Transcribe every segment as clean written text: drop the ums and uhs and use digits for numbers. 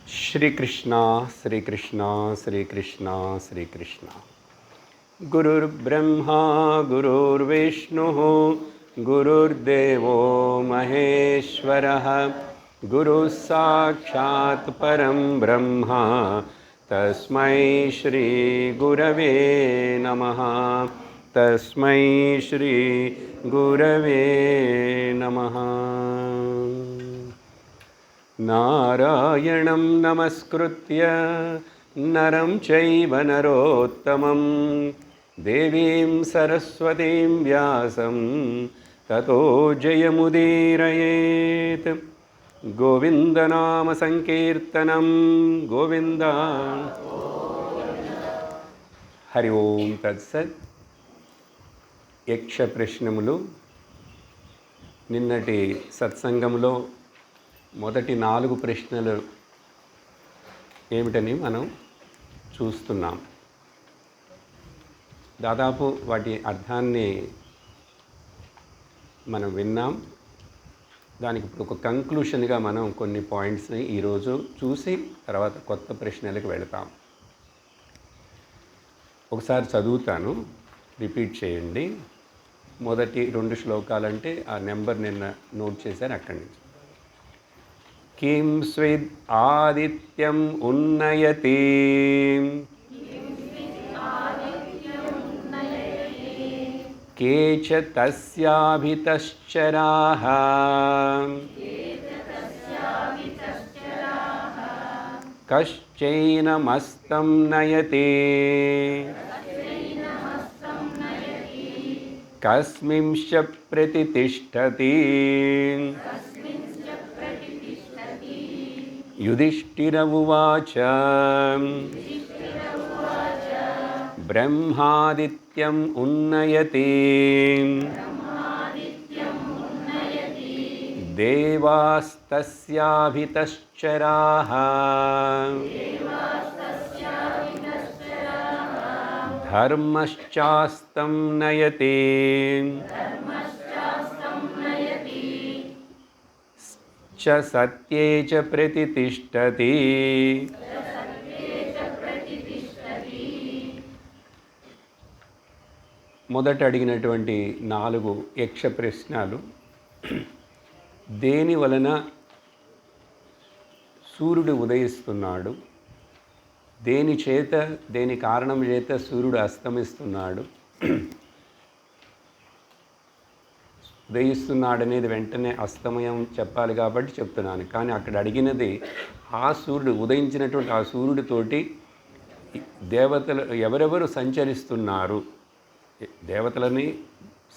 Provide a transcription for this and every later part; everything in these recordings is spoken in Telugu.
श्रीकृष्ण श्रीकृष्ण श्रीकृष्ण श्रीकृष्ण गुरुर्ब्रह्मा गुरुर्विष्णुः गुरुर्देवो महेश्वरः गुरुः साक्षात् परं ब्रह्म तस्मै श्रीगुरवे नमः तस्मै श्रीगुरवे नमः। नारायणं नमस्कृत्य नरं चैव नरोत्तमं देवीं सरस्वतीं व्यासं ततो जयमुदीरयेत्। गोविन्दनाम संकीर्तनं गोविन्द। हरि ओं तत्सत्। యక్ష ప్రశ్నములు నిన్నటి సత్సంగంలో మొదటి 4 ప్రశ్నలు ఏమిటని మనం చూస్తున్నాం. దాదాపు వాటి అర్థాన్ని మనం విన్నాం. దానికి ఇప్పుడు ఒక కంక్లూషన్గా మనం కొన్ని పాయింట్స్ని ఈరోజు చూసి తర్వాత కొత్త ప్రశ్నలకు వెళతాం. ఒకసారి చదువుతాను, రిపీట్ చేయండి. మొదటి 2 శ్లోకాలంటే ఆ నెంబర్ నిన్న నోట్ చేశాను అక్కడి నుంచి. किं स्विद् आदित्यम् उन्नयति के च तस्याभितश्चराः कश्चैनमस्तं नयति कस्मिंश्च प्रतितिष्ठति युधिष्ठिर उवाच ब्रह्मादित्यम् उन्नयति देवास्तस्याभितश्चराः धर्मश्चास्तं नयति च सत्ये च प्रतितिष्ठति। మొదట అడిగినటువంటి 4 యక్ష ప్రశ్నలు. దేని వలన సూర్యుడు ఉదయిస్తున్నాడు, దేని కారణం చేత సూర్యుడు అస్తమిస్తున్నాడు, ఉదయిస్తున్నాడనేది వెంటనే అస్తమయం చెప్పాలి కాబట్టి చెప్తున్నాను. కానీ అక్కడ అడిగినది ఆ సూర్యుడు ఉదయించినటువంటి ఆ సూర్యుడితోటి దేవతలు ఎవరెవరు సంచరిస్తున్నారు, దేవతలని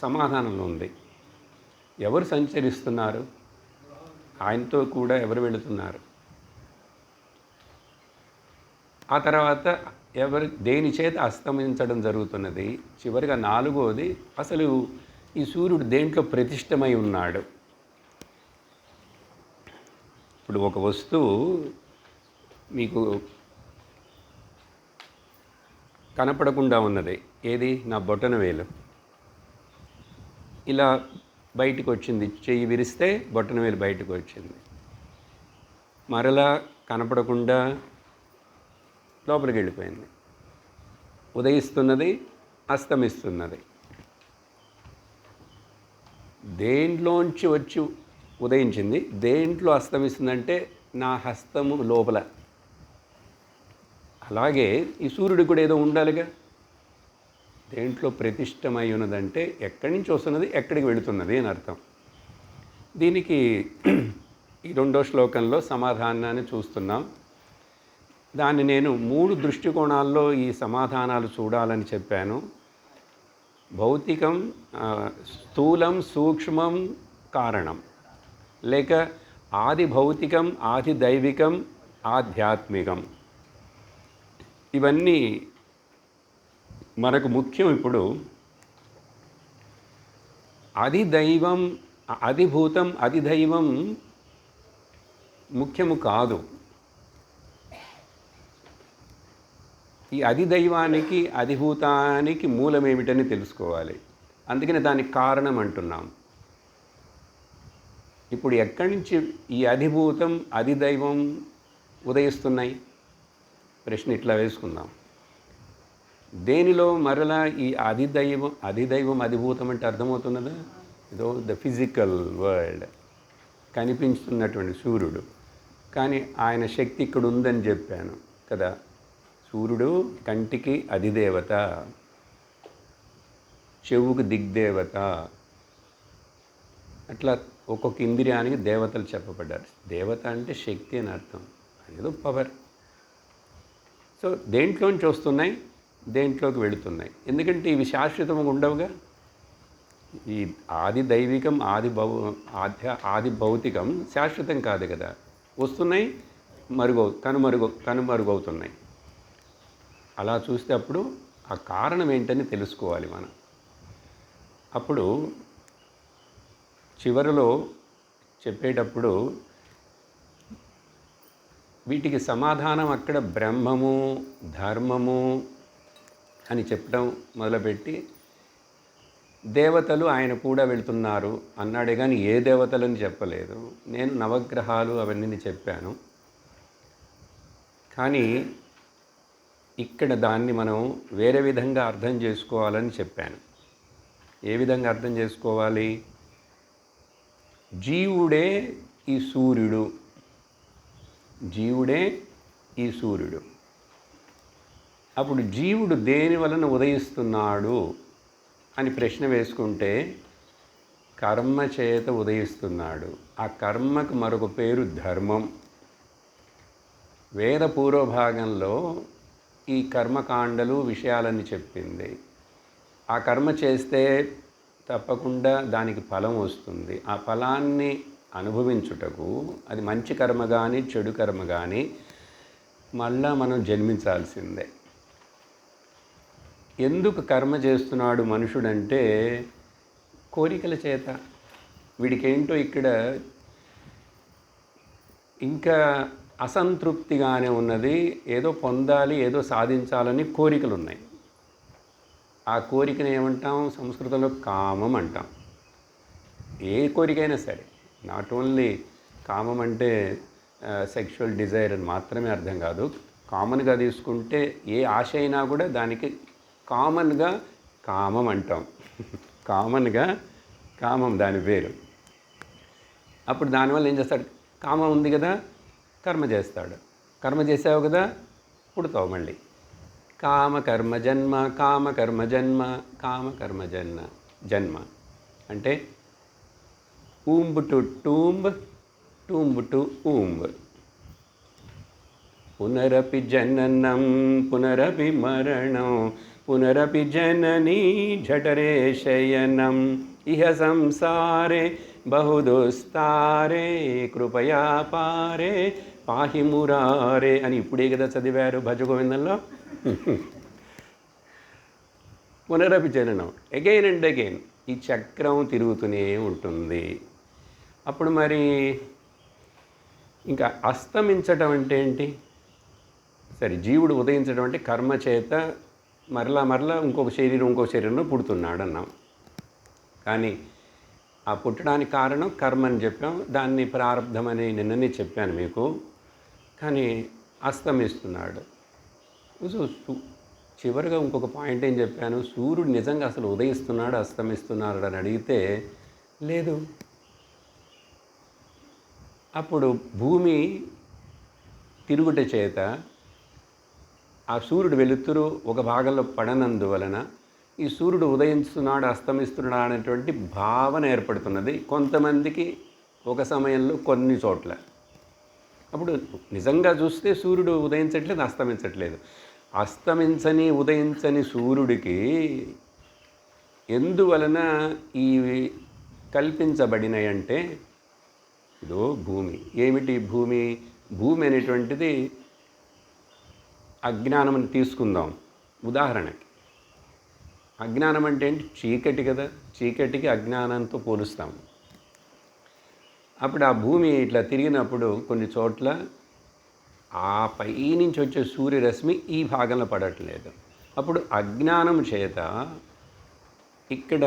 సమాధానంలో ఉంది. ఎవరు సంచరిస్తున్నారు, ఆయనతో కూడా ఎవరు వెళుతున్నారు, ఆ తర్వాత దేని చేత అస్తమించడం జరుగుతున్నది, చివరిగా 4వది అసలు ఈ సూర్యుడు దేంట్లో ప్రతిష్టమై ఉన్నాడు. ఇప్పుడు ఒక వస్తువు మీకు కనపడకుండా ఉన్నది, ఏది, నా బొటన వేలు. ఇలా బయటకు వచ్చింది, చెయ్యి విరిస్తే బొటన వేలు బయటకు వచ్చింది. మరలా కనపడకుండా లోపలికి వెళ్ళిపోయింది. ఉదయిస్తున్నది, అస్తమిస్తున్నది. దేంట్లోంచి వచ్చి ఉదయించింది, దేంట్లో అస్తమిస్తుందంటే నా హస్తము లోపల. అలాగే ఈ సూర్యుడు కూడా ఏదో ఉండాలిగా, దేంట్లో ప్రతిష్టమై ఉన్నదంటే ఎక్కడి నుంచి వస్తున్నది, ఎక్కడికి వెళుతున్నది అని అర్థం. దీనికి ఈ 2వ శ్లోకంలో సమాధానాన్ని చూస్తున్నాం. దాన్ని నేను 3 దృష్టికోణాల్లో ఈ సమాధానాలు చూడాలని చెప్పాను. భౌతికం, స్థూలం, సూక్ష్మం, కారణం, లేక ఆది భౌతికం, ఆది దైవికం, ఆధ్యాత్మికం. ఇవన్నీ మనకు ముఖ్యం. ఇప్పుడు అధిదైవం, అధిభూతం, అధిదైవం ముఖ్యము కాదు. ఈ అధిదైవానికి, అధిభూతానికి మూలమేమిటని తెలుసుకోవాలి. అందుకని దానికి కారణం అంటున్నాం. ఇప్పుడు ఎక్కడి నుంచి ఈ అధిభూతం, అధిదైవం ఉదయిస్తున్నాయి? ప్రశ్న ఇట్లా వేసుకుందాం. దేనిలో మరలా ఈ అధిదైవం అధిభూతం అంటే అర్థమవుతున్నదా? ఏదో ద ఫిజికల్ వరల్డ్ కనిపించుతున్నటువంటి సూర్యుడు, కానీ ఆయన శక్తి ఇక్కడ ఉందని చెప్పాను కదా. సూర్యుడు కంటికి అధిదేవత, చెవుకు దిగ్దేవత, అట్లా ఒక్కొక్క ఇంద్రియానికి దేవతలు చెప్పబడ్డారు. దేవత అంటే శక్తి అని అర్థం, అదేదో పవర్. సో దేంట్లోంచి వస్తున్నాయి, దేంట్లోకి వెళుతున్నాయి. ఎందుకంటే ఇవి శాశ్వతంగా ఉండవుగా. ఈ ఆది దైవికం, ఆది భౌతికం శాశ్వతం కాదు కదా. వస్తున్నాయి, కనుమరుగవుతున్నాయి. అలా చూస్తే అప్పుడు ఆ కారణం ఏంటని తెలుసుకోవాలి మనం. అప్పుడు చివరిలో చెప్పేటప్పుడు వీటికి సమాధానం అక్కడ బ్రహ్మము, ధర్మము అని చెప్పడం మొదలుపెట్టి దేవతలు ఆయన కూడా వెళ్తున్నారు అన్నాడే కానీ ఏ దేవతలని చెప్పలేదు. నేను నవగ్రహాలు అవన్నీ చెప్పాను. కానీ ఇక్కడ దాన్ని మనం వేరే విధంగా అర్థం చేసుకోవాలని చెప్పాను. ఏ విధంగా అర్థం చేసుకోవాలి? జీవుడే ఈ సూర్యుడు, జీవుడే ఈ సూర్యుడు. అప్పుడు జీవుడు దేని వలన ఉదయిస్తున్నాడు అని ప్రశ్న వేసుకుంటే కర్మ చేత ఉదయిస్తున్నాడు. ఆ కర్మకు మరొక పేరు ధర్మం. వేద పూర్వభాగంలో ఈ కర్మకాండలు విషయాలని చెప్పింది. ఆ కర్మ చేస్తే తప్పకుండా దానికి ఫలం వస్తుంది. ఆ ఫలాన్ని అనుభవించుటకు అది మంచి కర్మ కానీ చెడు కర్మ కానీ మళ్ళా మనం జన్మించాల్సిందే. ఎందుకు కర్మ చేస్తున్నాడు మనుషుడంటే కోరికల చేత. వీడికేంటో ఇక్కడ ఇంకా అసంతృప్తిగానే ఉన్నది. ఏదో పొందాలి, ఏదో సాధించాలని కోరికలు ఉన్నాయి. ఆ కోరికను ఏమంటాం? సంస్కృతంలో కామం అంటాం. ఏ కోరికైనా సరే, నాట్ ఓన్లీ కామం అంటే సెక్షువల్ డిజైర్ అని మాత్రమే అర్థం కాదు. కామన్గా తీసుకుంటే ఏ ఆశ అయినా కూడా దానికి కామన్గా కామం అంటాం. కామన్గా కామం దాని పేరు. అప్పుడు దానివల్ల ఏం చేస్తాడు? కామం ఉంది కదా, కర్మ చేస్తాడు. కర్మ చేసావు కదా, పుడతావు మళ్ళీ. కామకర్మ జన్మ, కామకర్మ జన్మ, కామకర్మ జన్మ అంటే womb to tomb, tomb to womb. పునరపి జననం పునరపి మరణం, పునరపి జననీ జఠరే శయనం, ఇహ సంసారే బహుదుస్తారే కృపయా పారే పాహి మురారే అని ఇప్పుడే కదా చదివారు భజగోవిందంలో. పునరపి జననం, అగైన్ అండ్ అగైన్ ఈ చక్రం తిరుగుతూనే ఉంటుంది. అప్పుడు మరి ఇంకా అస్తమించటం అంటే ఏంటి? సరే, జీవుడు ఉదయించడం అంటే కర్మ చేత మరలా ఇంకొక శరీరంలో పుడుతున్నాడు అన్నాం. కానీ ఆ పుట్టడానికి కారణం కర్మ అని చెప్పాం. దాన్ని ప్రారంధం అని నిన్ననే చెప్పాను మీకు. కానీ అస్తమిస్తున్నాడు. సో చివరిగా ఇంకొక పాయింట్ ఏం చెప్పాను? సూర్యుడు నిజంగా అసలు ఉదయిస్తున్నాడు అస్తమిస్తున్నాడు అని అడిగితే లేదు. అప్పుడు భూమి తిరుగుట చేత ఆ సూర్యుడు వెలుతురు ఒక భాగంలో పడనందువలన ఈ సూర్యుడు ఉదయిస్తున్నాడు అస్తమిస్తున్నాడు అనేటువంటి భావన ఏర్పడుతున్నది కొంతమందికి ఒక సమయంలో కొన్ని చోట్ల. అప్పుడు నిజంగా చూస్తే సూర్యుడు ఉదయించట్లేదు, అస్తమించట్లేదు. అస్తమించని ఉదయించని సూర్యుడికి ఎందువలన ఈ కల్పించబడినాయి అంటే ఇదో భూమి. ఏమిటి భూమి? భూమి అనేటువంటిది అజ్ఞానం తీసుకుందాం ఉదాహరణకి. అజ్ఞానం అంటే ఏంటి? చీకటి కదా. చీకటికి అజ్ఞానంతో పోలుస్తాము. అప్పుడు ఆ భూమి ఇట్లా తిరిగినప్పుడు కొన్ని చోట్ల ఆ పై నుంచి వచ్చే సూర్యరశ్మి ఈ భాగంలో పడట్లేదు. అప్పుడు అజ్ఞానం చేత ఇక్కడ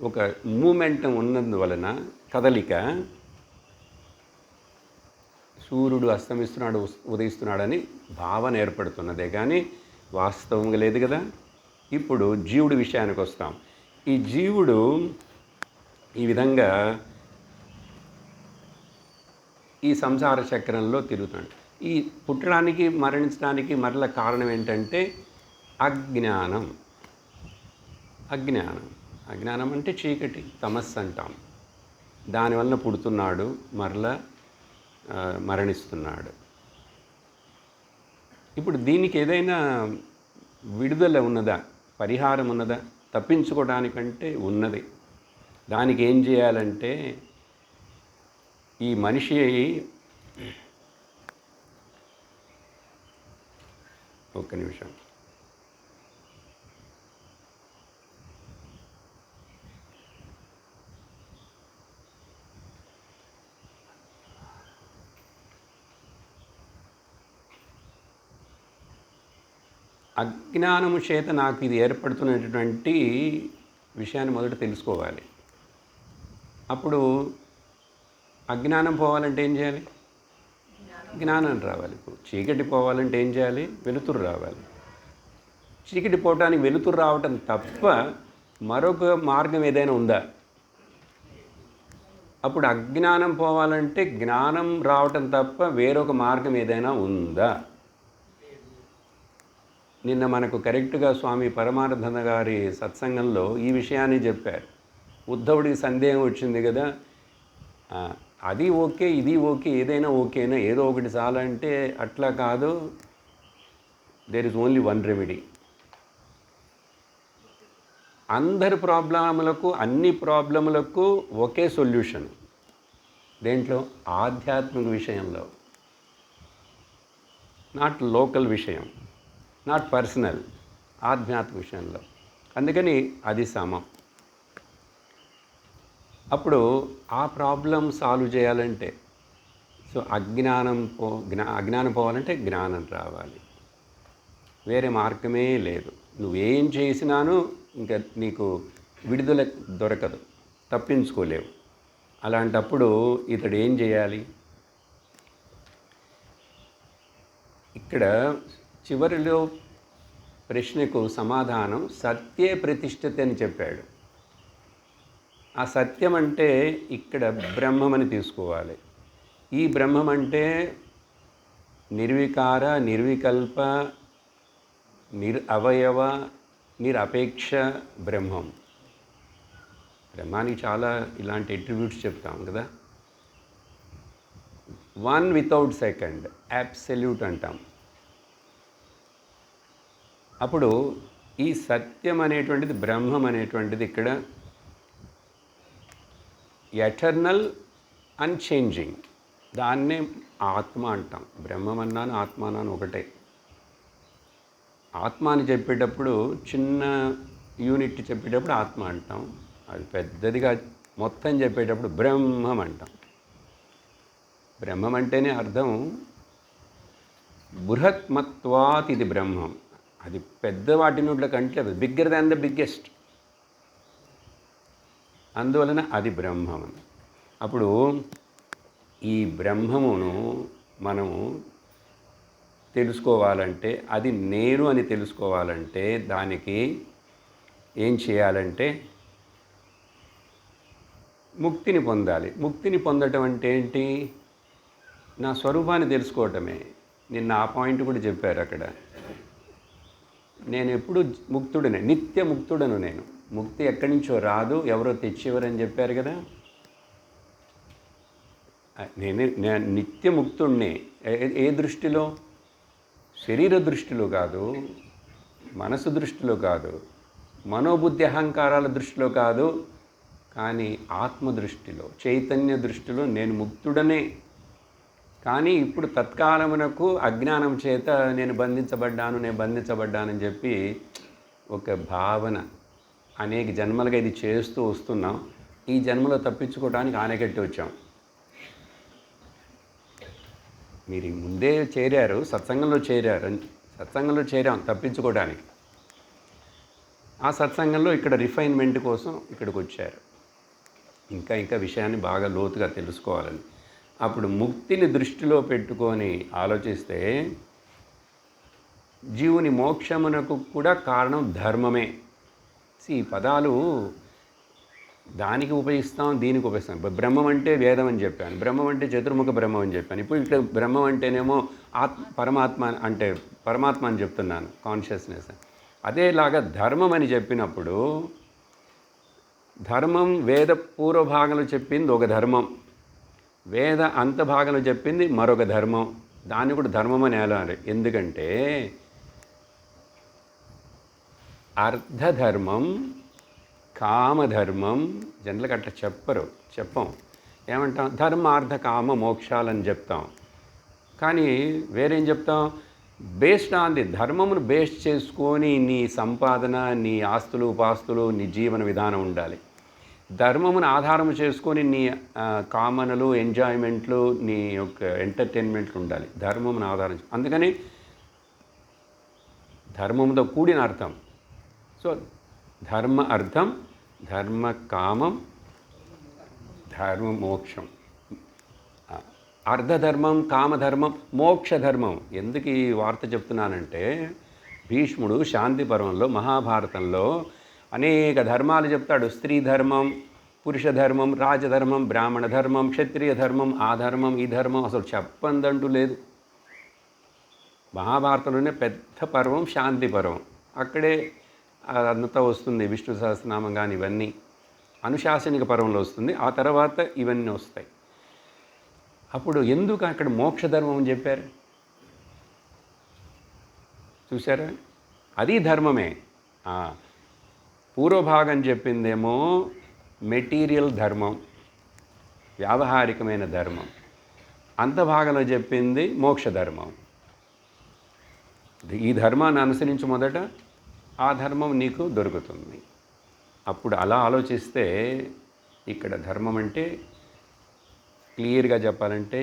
ఒక మూమెంటం ఉన్నందువలన కదలిక సూర్యుడు అస్తమిస్తున్నాడు ఉదయిస్తున్నాడని భావన ఏర్పడుతున్నదే కానీ వాస్తవంగా లేదు కదా. ఇప్పుడు జీవుడి విషయానికి వస్తాం. ఈ జీవుడు ఈ విధంగా ఈ సంసార చక్రంలో తిరుగుతాడు. ఈ పుట్టడానికి మరణించడానికి మరల కారణం ఏంటంటే అజ్ఞానం. అజ్ఞానం అంటే చీకటి, తమస్సు అంటాం. దానివల్ల పుడుతున్నాడు, మరలా మరణిస్తున్నాడు. ఇప్పుడు దీనికి ఏదైనా విడుదల ఉన్నదా, పరిహారం ఉన్నదా? తప్పించుకోవడానికంటే ఉన్నది. దానికి ఏం చేయాలంటే ఈ మనిషి ఒక్క నిమిషం అజ్ఞానము చేత నాకు ఇది ఏర్పడుతున్నటువంటి విషయాన్ని మొదట తెలుసుకోవాలి. అప్పుడు అజ్ఞానం పోవాలంటే ఏం చేయాలి? జ్ఞానం రావాలి. ఇప్పుడు చీకటి పోవాలంటే ఏం చేయాలి? వెలుతురు రావాలి. చీకటి పోవటానికి వెలుతురు రావటం తప్ప మరొక మార్గం ఏదైనా ఉందా? అప్పుడు అజ్ఞానం పోవాలంటే జ్ఞానం రావటం తప్ప వేరొక మార్గం ఏదైనా ఉందా? నిన్న మనకు కరెక్ట్గా స్వామి పరమానంద గారి సత్సంగంలో ఈ విషయాన్ని చెప్పారు. ఉద్ధవుడికి సందేహం వచ్చింది కదా, అది ఓకే, ఇది ఓకే, ఏదైనా ఓకేనా, ఏదో ఒకటి చాలంటే అట్లా కాదు. There is only one remedy. అందరి ప్రాబ్లములకు, అన్ని ప్రాబ్లములకు ఒకే సొల్యూషన్. దేంట్లో? ఆధ్యాత్మిక విషయంలో, నాట్ లోకల్ విషయం, నాట్ పర్సనల్, ఆధ్యాత్మిక విషయంలో. అందుకని అది సమం. అప్పుడు ఆ ప్రాబ్లం సాల్వ్ చేయాలంటే అజ్ఞానం పోవాలంటే జ్ఞానం రావాలి. వేరే మార్గమే లేదు. నువ్వేం చేసినాను ఇంకా నీకు విడుదల దొరకదు, తప్పించుకోలేవు. అలాంటప్పుడు ఇతడు ఏం చేయాలి? ఇక్కడ చివరిలో ప్రశ్నకు సమాధానం సత్యే ప్రతిష్ఠిత అని చెప్పాడు. ఆ సత్యం అంటే ఇక్కడ బ్రహ్మమని తీసుకోవాలి. ఈ బ్రహ్మం అంటే నిర్వికార, నిర్వికల్ప, నిరవయవ, నిరపేక్ష బ్రహ్మం. బ్రహ్మానికి చాలా ఇలాంటి అట్రిబ్యూట్స్ చెప్తాం కదా. వన్ వితౌట్ సెకండ్, అబ్సల్యూట్ అంటాం. అప్పుడు ఈ సత్యం అనేటువంటిది, బ్రహ్మం అనేటువంటిది ఇక్కడ ఎటర్నల్, అన్చేంజింగ్. దాన్నే ఆత్మ అంటాం. బ్రహ్మం అన్నాను, ఆత్మ అన్నాను ఒకటే. ఆత్మ అని చెప్పేటప్పుడు చిన్న యూనిట్ చెప్పేటప్పుడు ఆత్మ అంటాం. అది పెద్దదిగా మొత్తం చెప్పేటప్పుడు బ్రహ్మం అంటాం. బ్రహ్మం అంటేనే అర్థం బృహత్మత్వాత్ ఇది బ్రహ్మం. అది పెద్ద వాటి నోట్ల కంటే అది బిగ్గర్ దాన్ ద బిగ్గెస్ట్. అందువలన అది బ్రహ్మం. అప్పుడు ఈ బ్రహ్మమును మనము తెలుసుకోవాలంటే, అది నేను అని తెలుసుకోవాలంటే దానికి ఏం చేయాలంటే ముక్తిని పొందాలి. ముక్తిని పొందటం అంటే ఏంటి? నా స్వరూపాన్ని తెలుసుకోవటమే. నిన్న ఆ పాయింట్ కూడా చెప్పారు అక్కడ. నేను ఎప్పుడు ముక్తుడనే, నిత్య ముక్తుడను నేను. ముక్తి ఎక్కడి నుంచో రాదు, ఎవరో తెచ్చేవారని చెప్పారు కదా. నేను నిత్య ముక్తుడిని. ఏ దృష్టిలో? శరీర దృష్టిలో కాదు, మనసు దృష్టిలో కాదు, మనోబుద్ధి అహంకారాల దృష్టిలో కాదు, కానీ ఆత్మ దృష్టిలో, చైతన్య దృష్టిలో నేను ముక్తుడనే. కానీ ఇప్పుడు తత్కాలమునకు అజ్ఞానం చేత నేను బంధించబడ్డానని చెప్పి ఒక భావన అనేక జన్మలుగా ఇది చేస్తూ వస్తున్నాం. ఈ జన్మలో తప్పించుకోవడానికి ఆనకట్టి వచ్చాం. మీరు ముందే చేరారు, సత్సంగంలో చేరాం తప్పించుకోవడానికి. ఆ సత్సంగంలో ఇక్కడ రిఫైన్మెంట్ కోసం ఇక్కడికి వచ్చారు. ఇంకా విషయాన్ని బాగా లోతుగా తెలుసుకోవాలని. అప్పుడు ముక్తిని దృష్టిలో పెట్టుకొని ఆలోచిస్తే జీవుని మోక్షమునకు కూడా కారణం ధర్మమే. ఈ పదాలు దానికి ఉపయోగిస్తాం, దీనికి ఉపయోగిస్తాం. బ్రహ్మం అంటే వేదం అని చెప్పాను, బ్రహ్మం అంటే చతుర్ముఖ బ్రహ్మం అని చెప్పాను. ఇప్పుడు ఇక్కడ బ్రహ్మం అంటేనేమో పరమాత్మ అంటే పరమాత్మ అని చెప్తున్నాను, కాన్షియస్నెస్. అదేలాగా ధర్మం అని చెప్పినప్పుడు ధర్మం వేద పూర్వభాగంలో చెప్పింది ఒక ధర్మం, వేద అంత భాగంలో చెప్పింది మరొక ధర్మం. దాన్ని కూడా ధర్మం అని అనాలి. ఎందుకంటే అర్ధధర్మం, కామధర్మం జనరల్గా అట్లా చెప్పం. ఏమంటాం? ధర్మ అర్థ కామ మోక్షాలని చెప్తాం. కానీ వేరేం చెప్తాం? బేస్డ్ ఆన్ ది ధర్మమును బేస్ చేసుకొని నీ సంపాదన, నీ ఆస్తులు ఉపాస్తులు, నీ జీవన విధానం ఉండాలి. ధర్మమును ఆధారం చేసుకొని నీ కామనలు, ఎంజాయ్మెంట్లు, నీ యొక్క ఎంటర్టైన్మెంట్లు ఉండాలి. ధర్మమును ఆధారం. అందుకని ధర్మముతో కూడిన అర్థం. సో ధర్మ అర్థం, ధర్మ కామం, ధర్మ మోక్షం. అర్ధధర్మం, కామధర్మం, మోక్షధర్మం. ఎందుకు ఈ వార్త చెప్తున్నానంటే భీష్ముడు శాంతి పర్వంలో మహాభారతంలో అనేక ధర్మాలు చెప్తాడు. స్త్రీ ధర్మం, పురుష ధర్మం, రాజధర్మం, బ్రాహ్మణ ధర్మం, క్షత్రియ ధర్మం, ఆ ధర్మం ఈ ధర్మం అసలు చెప్పందంటూ లేదు. మహాభారతంలోనే పెద్ద పర్వం శాంతి పర్వం. అక్కడే అంతా వస్తుంది. విష్ణు సహస్రనామం కానీ ఇవన్నీ అనుశాసనిక పర్వంలో వస్తుంది. ఆ తర్వాత ఇవన్నీ వస్తాయి. అప్పుడు ఎందుకు అక్కడ మోక్షధర్మం అని చెప్పారు? చూసారా? అది ధర్మమే. పూర్వభాగం చెప్పిందేమో మెటీరియల్ ధర్మం, వ్యావహారికమైన ధర్మం. అంతభాగంలో చెప్పింది మోక్షధర్మం. ఈ ధర్మాన్ని అనుసరించి మొదట ఆ ధర్మం నీకు దొరుకుతుంది. అప్పుడు అలా ఆలోచిస్తే ఇక్కడ ధర్మం అంటే క్లియర్గా చెప్పాలంటే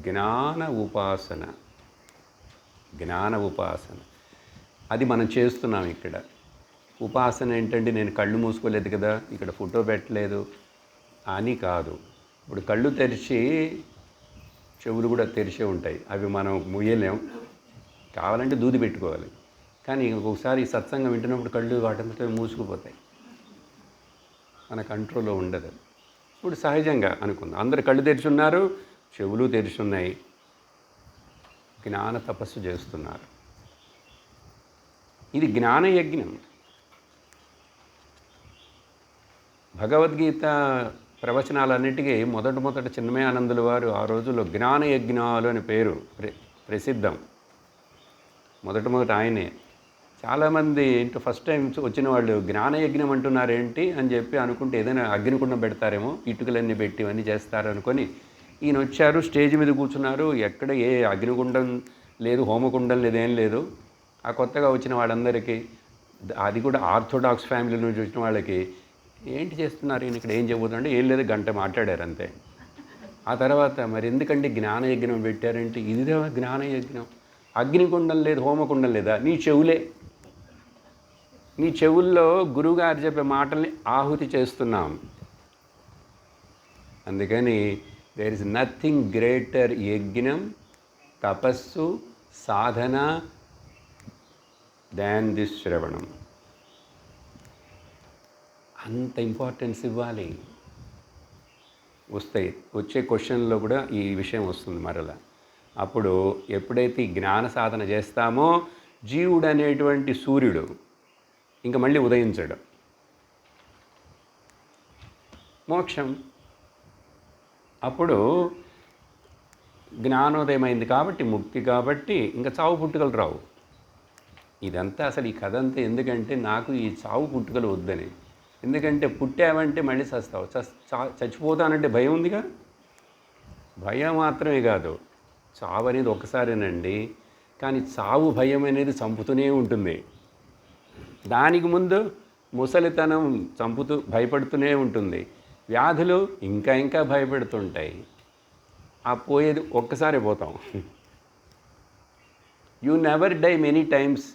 జ్ఞాన ఉపాసన. జ్ఞాన ఉపాసన అది మనం చేస్తున్నాం. ఇక్కడ ఉపాసన ఏంటంటే నేను కళ్ళు మూసుకోలేదు కదా, ఇక్కడ ఫోటో పెట్టలేదు అని కాదు. ఇప్పుడు కళ్ళు తెరిచి చెవులు కూడా తెరిచే ఉంటాయి, అవి మనం ముయ్యలేం. కావాలంటే దూది పెట్టుకోవాలి. కానీ ఒక్కొక్కసారి ఈ సత్సంగం వింటున్నప్పుడు కళ్ళు వాటంతట మూసుకుపోతాయి, మన కంట్రోల్లో ఉండదు. ఇప్పుడు సహజంగా అనుకుందాం, అందరు కళ్ళు తెరిచున్నారు, చెవులు తెరిచున్నాయి, జ్ఞాన తపస్సు చేస్తున్నారు. ఇది జ్ఞానయజ్ఞం. భగవద్గీత ప్రవచనాలన్నిటికీ మొదట చిన్మయ ఆనందుల వారు ఆ రోజుల్లో జ్ఞానయజ్ఞాలు అని పేరు ప్రసిద్ధం. మొదట ఆయనే. చాలామంది ఇంటూ ఫస్ట్ టైం వచ్చిన వాళ్ళు జ్ఞానయజ్ఞం అంటున్నారేంటి అని చెప్పి అనుకుంటే ఏదైనా అగ్నికుండం పెడతారేమో, ఇటుకలన్నీ పెట్టి ఇవన్నీ చేస్తారు అనుకొని ఈయన వచ్చారు, స్టేజ్ మీద కూర్చున్నారు. ఎక్కడ ఏ అగ్నికుండం లేదు, హోమకుండం లేదు, ఏం లేదు. ఆ కొత్తగా వచ్చిన వాళ్ళందరికీ, అది కూడా ఆర్థోడాక్స్ ఫ్యామిలీ నుంచి వచ్చిన వాళ్ళకి, ఏంటి చేస్తున్నారు ఈయన ఇక్కడ, ఏం చెబుతుంటే ఏం లేదు, గంట మాట్లాడారు అంతే. ఆ తర్వాత మరి ఎందుకంటే జ్ఞానయజ్ఞం పెట్టారంటే, ఇదిదే జ్ఞానయజ్ఞం. అగ్నికుండం లేదు, హోమకుండం లేదా, నీ చెవులే. నీ చెవుల్లో గురువుగారు చెప్పే మాటల్ని ఆహుతి చేస్తున్నాం. అందుకని దేర్ ఇస్ నథింగ్ గ్రేటర్ యజ్ఞం, తపస్సు, సాధన దాన్ దిస్ శ్రవణం. అంత ఇంపార్టెన్స్ ఇవ్వాలి. వచ్చే క్వశ్చన్లో కూడా ఈ విషయం వస్తుంది మరలా. అప్పుడు ఎప్పుడైతే ఈ జ్ఞాన సాధన చేస్తామో జీవుడు అనేటువంటి సూర్యుడు ఇంకా మళ్ళీ ఉదయించడం. మోక్షం. అప్పుడు జ్ఞానోదయమైంది కాబట్టి, ముక్తి కాబట్టి ఇంకా చావు పుట్టుకలు రావు. ఇదంతా అసలు ఈ కథ అంతా ఎందుకంటే నాకు ఈ చావు పుట్టుకలు వద్దని. ఎందుకంటే పుట్టావంటే మళ్ళీ చస్తావు, చచ్చిపోతానంటే భయం ఉందిగా. భయం మాత్రమే కాదు, చావు అనేది ఒక్కసారేనండి, కానీ చావు భయం అనేది చంపుతూనే ఉంటుంది. దానికి ముందు ముసలితనం చంపుతూ భయపడుతూనే ఉంటుంది. వ్యాధులు ఇంకా భయపెడుతుంటాయి. ఆ పోయేది ఒక్కసారే పోతాం. You never die many times,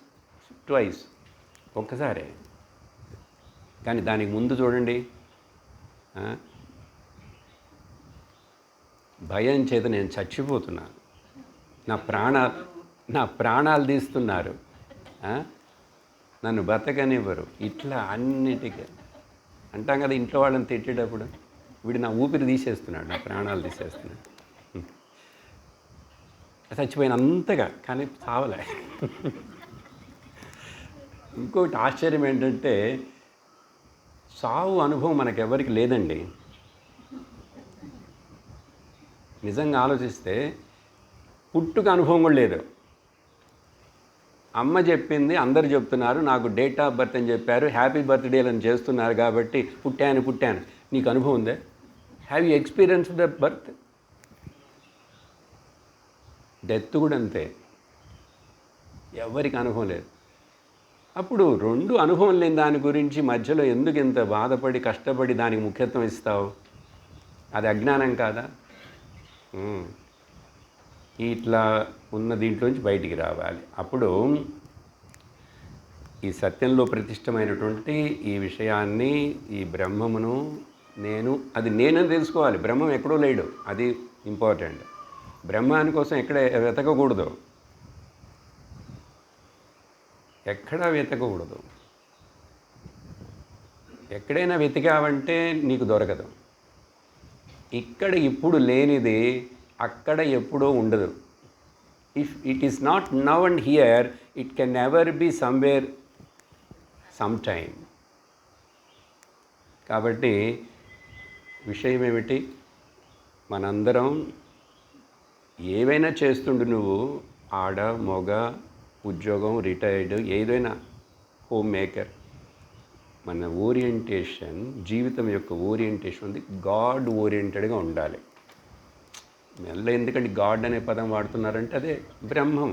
twice, ఒక్కసారే. కానీ దానికి ముందు చూడండి, భయం చేత నేను చచ్చిపోతున్నాను, నా ప్రాణాలు నా ప్రాణాలు తీస్తున్నారు, ఆ? నన్ను బతకనివ్వరు, ఇట్లా అన్నిటికీ అంటాం కదా ఇంట్లో వాళ్ళని తిట్టేటప్పుడు, వీడు నా ఊపిరి తీసేస్తున్నాడు, నా ప్రాణాలు తీసేస్తున్నాడు. చచ్చిపోయినంతగా, కానీ చావలే. ఇంకోటి ఆశ్చర్యం ఏంటంటే సావు అనుభవం మనకెవరికి లేదండి. నిజంగా ఆలోచిస్తే పుట్టుక అనుభవం కూడా లేదు. అమ్మ చెప్పింది, అందరు చెప్తున్నారు, నాకు డేట్ ఆఫ్ బర్త్ అని చెప్పారు, హ్యాపీ బర్త్డేలు అని చేస్తున్నారు కాబట్టి పుట్టాను. నీకు అనుభవం ఉందే? Have you experience the birth? Death కూడా అంతే, ఎవరికి అనుభవం లేదు. అప్పుడు రెండు అనుభవం లేని దాని గురించి మధ్యలో ఎందుకు ఇంత బాధపడి కష్టపడి దానికి ముఖ్యత్వం ఇస్తావు? అది అజ్ఞానం కాదా? ఇట్లా ఉన్న దీంట్లోంచి బయటికి రావాలి. అప్పుడు ఈ సత్యంలో ప్రతిష్టమైనటువంటి ఈ విషయాన్ని, ఈ బ్రహ్మమును అది నేనని తెలుసుకోవాలి. బ్రహ్మం ఎక్కడో లేడు, అది ఇంపార్టెంట్. బ్రహ్మాని కోసం ఎక్కడ వెతకకూడదు, ఎక్కడా వెతకకూడదు. ఎక్కడైనా వెతికావంటే నీకు దొరకదు. ఇక్కడ ఇప్పుడు లేనిది అక్కడ ఎప్పుడో ఉండదు. If it is not now and here, it can never be somewhere some time. కాబట్టి విషయం ఏమిటి? మనందరం ఏవైనా చేస్తుండు, నువ్వు ఆడ మగ, ఉద్యోగం, రిటైర్డ్, ఏదైనా హోమ్ మేకర్, మన ఓరియంటేషన్, జీవితం యొక్క ఓరియంటేషన్ ఉంది గాడ్ ఓరియంటెడ్గా ఉండాలి. మెల్ల ఎందుకంటే గాడ్ అనే పదం వాడుతున్నారంటే అదే బ్రహ్మం.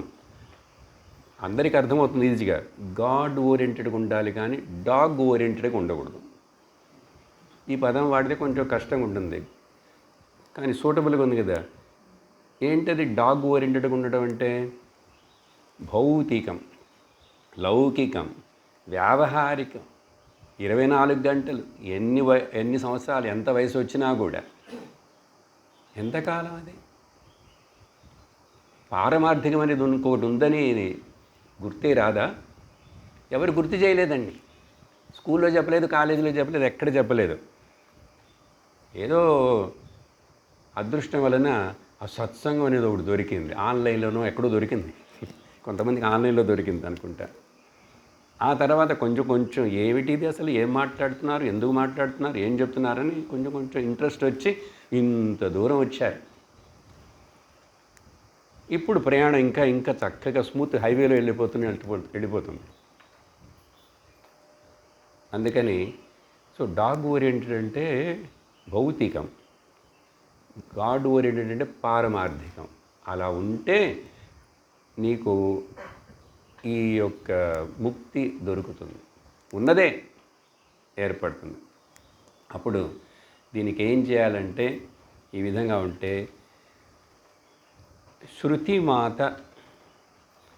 అందరికీ అర్థమవుతుంది ఈజీగా. గాడ్ ఓరియంటెడ్గా ఉండాలి, కానీ డాగ్ ఓరియంటెడ్గా ఉండకూడదు. ఈ పదం వాడితే కొంచెం కష్టంగా ఉంటుంది, కానీ సూటబుల్గా ఉంది కదా. ఏంటది డాగ్ ఓరియంటెడ్గా ఉండడం అంటే? భౌతికం, లౌకికం, వ్యావహారికం, 24 గంటలు, ఎన్ని సంవత్సరాలు, ఎంత వయసు వచ్చినా కూడా. ఎంతకాలం అది? పారమార్థికం అనేది ఇంకోటి ఉందని గుర్తే రాదా? ఎవరు గుర్తు చేయలేదండి. స్కూల్లో చెప్పలేదు, కాలేజీలో చెప్పలేదు, ఎక్కడ చెప్పలేదు. ఏదో అదృష్టం వలన ఆ సత్సంగం అనేది ఒకటి దొరికింది, ఆన్లైన్లోనో ఎక్కడో దొరికింది. కొంతమందికి ఆన్లైన్లో దొరికింది అనుకుంటా. ఆ తర్వాత కొంచెం ఏమిటిది, అసలు ఏం మాట్లాడుతున్నారు, ఎందుకు మాట్లాడుతున్నారు, ఏం చెప్తున్నారని కొంచెం ఇంట్రెస్ట్ వచ్చి ఇంత దూరం వచ్చారు. ఇప్పుడు ప్రయాణం ఇంకా చక్కగా స్మూత్ హైవేలో వెళ్ళిపోతుంది. అందుకని డాగ్ ఓరియంటెడ్ అంటే భౌతికం, గాడ్ ఓరియంటెడ్ అంటే పారమార్థికం. అలా ఉంటే నీకు ఈ యొక్క ముక్తి దొరుకుతుంది, ఉన్నదే ఏర్పడుతుంది. అప్పుడు దీనికి ఏం చేయాలంటే, ఈ విధంగా ఉంటే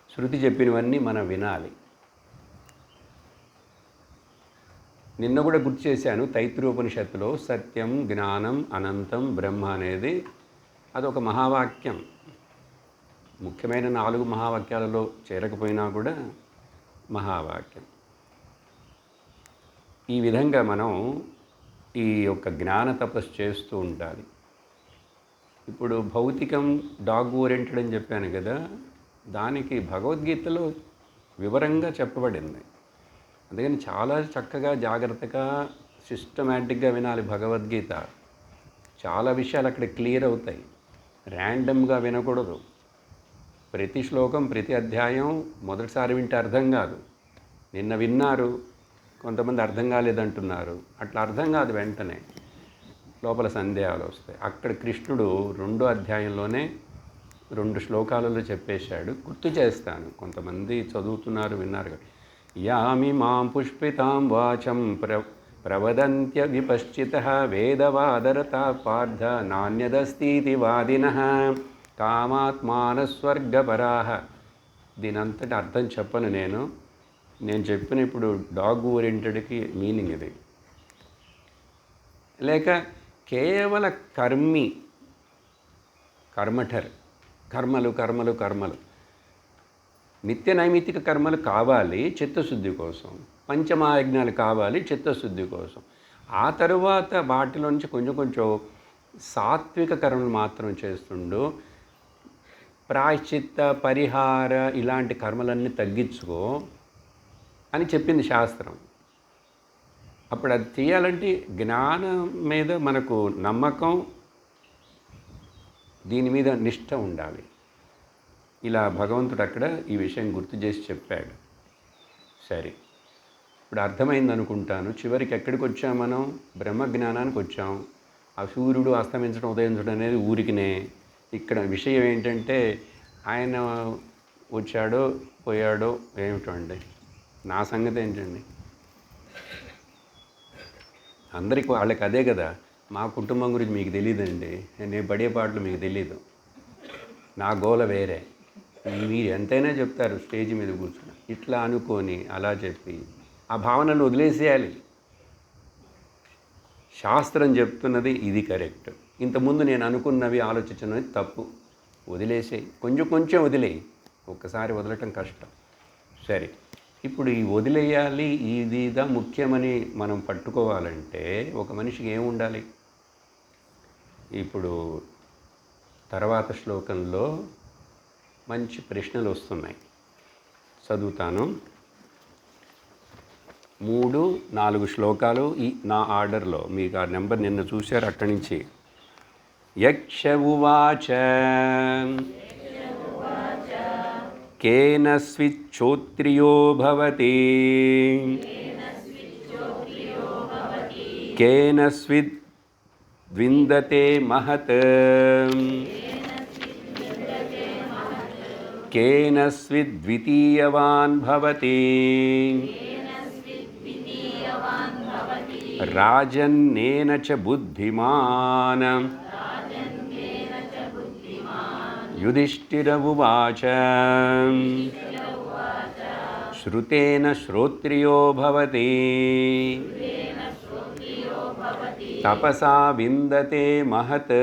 శృతి చెప్పినవన్నీ మనం వినాలి. నిన్న కూడా గుర్తు చేశాను, తైత్రీయోపనిషత్తులో సత్యం, జ్ఞానం, అనంతం, బ్రహ్మ అనేది అదొక మహావాక్యం. ముఖ్యమైన 4 మహావాక్యాలలో చేరకపోయినా కూడా మహావాక్యం. ఈ విధంగా మనం ఈ యొక్క జ్ఞాన తపస్సు చేస్తూ ఉండాలి. ఇప్పుడు భౌతికం డాగ్ ఓరియంటెడ్ అని చెప్పాను కదా, దానికి భగవద్గీతలో వివరంగా చెప్పబడింది. అందుకని చాలా చక్కగా, జాగ్రత్తగా, సిస్టమేటిక్గా వినాలి భగవద్గీత. చాలా విషయాలు అక్కడ క్లియర్ అవుతాయి. ర్యాండమ్గా వినకూడదు. ప్రతి శ్లోకం, ప్రతి అధ్యాయం మొదటిసారి వింటే అర్థం కాదు. నిన్న విన్నారు, కొంతమంది అర్థం కాలేదంటున్నారు. అట్లా అర్థం కాదు, వెంటనే లోపల సందేహాలు వస్తాయి. అక్కడ కృష్ణుడు 2వ అధ్యాయంలోనే 2 శ్లోకాలలో చెప్పేశాడు. గుర్తు చేస్తాను, కొంతమంది చదువుతున్నారు, విన్నారు కదా. యామి మాం పుష్పితాం వాచం ప్రవదంత్య విపశ్చితః వేదవాదరతా పార్థ నాణ్యదస్తీతి వాదినః కామాత్మానస్వర్గపరాః. దీనంతటి అర్థం చెప్పను నేను చెప్పిన ఇప్పుడు డాగ్ ఓరియంటెడ్కి మీనింగ్ ఇది. లేక కేవల కర్మి, కర్మఠర్, కర్మలు కర్మలు కర్మలు. నిత్య నైమిత్తిక కర్మలు కావాలి చిత్తశుద్ధి కోసం, పంచమహాయజ్ఞాలు కావాలి చిత్తశుద్ధి కోసం. ఆ తరువాత వాటిలో నుంచి కొంచెం కొంచెం సాత్విక కర్మలు మాత్రం చేస్తుండు. ప్రాయశ్చిత్త పరిహార ఇలాంటి కర్మలన్నీ తగ్గించుకో అని చెప్పింది శాస్త్రం. అప్పుడు అది చేయాలంటే జ్ఞానం మీద మనకు నమ్మకం, దీని మీద నిష్ఠ ఉండాలి. ఇలా భగవంతుడు అక్కడ ఈ విషయం గుర్తు చేసి చెప్పాడు. సరే, ఇప్పుడు అర్థమైంది అనుకుంటాను. చివరికి ఎక్కడికి వచ్చాం మనం? బ్రహ్మజ్ఞానానికి వచ్చాం. ఆ సూర్యుడు అస్తమించడం ఉదయించడం అనేది ఊరికినే. ఇక్కడ విషయం ఏంటంటే ఆయన వచ్చాడో పోయాడో ఏమిటండి, నా సంగతి ఏంటండి? అందరికి వాళ్ళకి అదే కదా. మా కుటుంబం గురించి మీకు తెలియదండి, నేను పడే పాటలు మీకు తెలీదు, నా గోల వేరే. మీరు ఎంతైనా చెప్తారు స్టేజ్ మీద కూర్చుని. ఇట్లా అనుకొని అలా చెప్పి ఆ భావనను వదిలేసేయాలి. శాస్త్రం చెప్తున్నది ఇది కరెక్ట్, ఇంతకుముందు నేను అనుకున్నవి ఆలోచించినవి తప్పు, వదిలేసేయి. కొంచెం కొంచెం వదిలేయి, ఒక్కసారి వదలటం కష్టం. సరే, ఇప్పుడు ఈ వదిలేయాలి ఇదిదా ముఖ్యమని మనం పట్టుకోవాలంటే ఒక మనిషికి ఏముండాలి? ఇప్పుడు తర్వాత శ్లోకంలో మంచి ప్రశ్నలు వస్తున్నాయి, చదువుతాను. 3-4 శ్లోకాలు ఈ నా ఆర్డర్లో. మీకు ఆ నెంబర్ నిన్న చూశారు, అక్కడి నుంచి. యక్ష ఉవాచ కేన స్విచ్చోత్రియో భవతి కేన స్విద్విందతే మహత్ కేన స్విద్వితీయవాన్ భవతి రాజన్నేన చ బుద్ధిమాన్. యుధిష్ఠిర ఉవాచ శ్రుతేన శ్రోత్రియో భవతి తపసా విందతే మహత్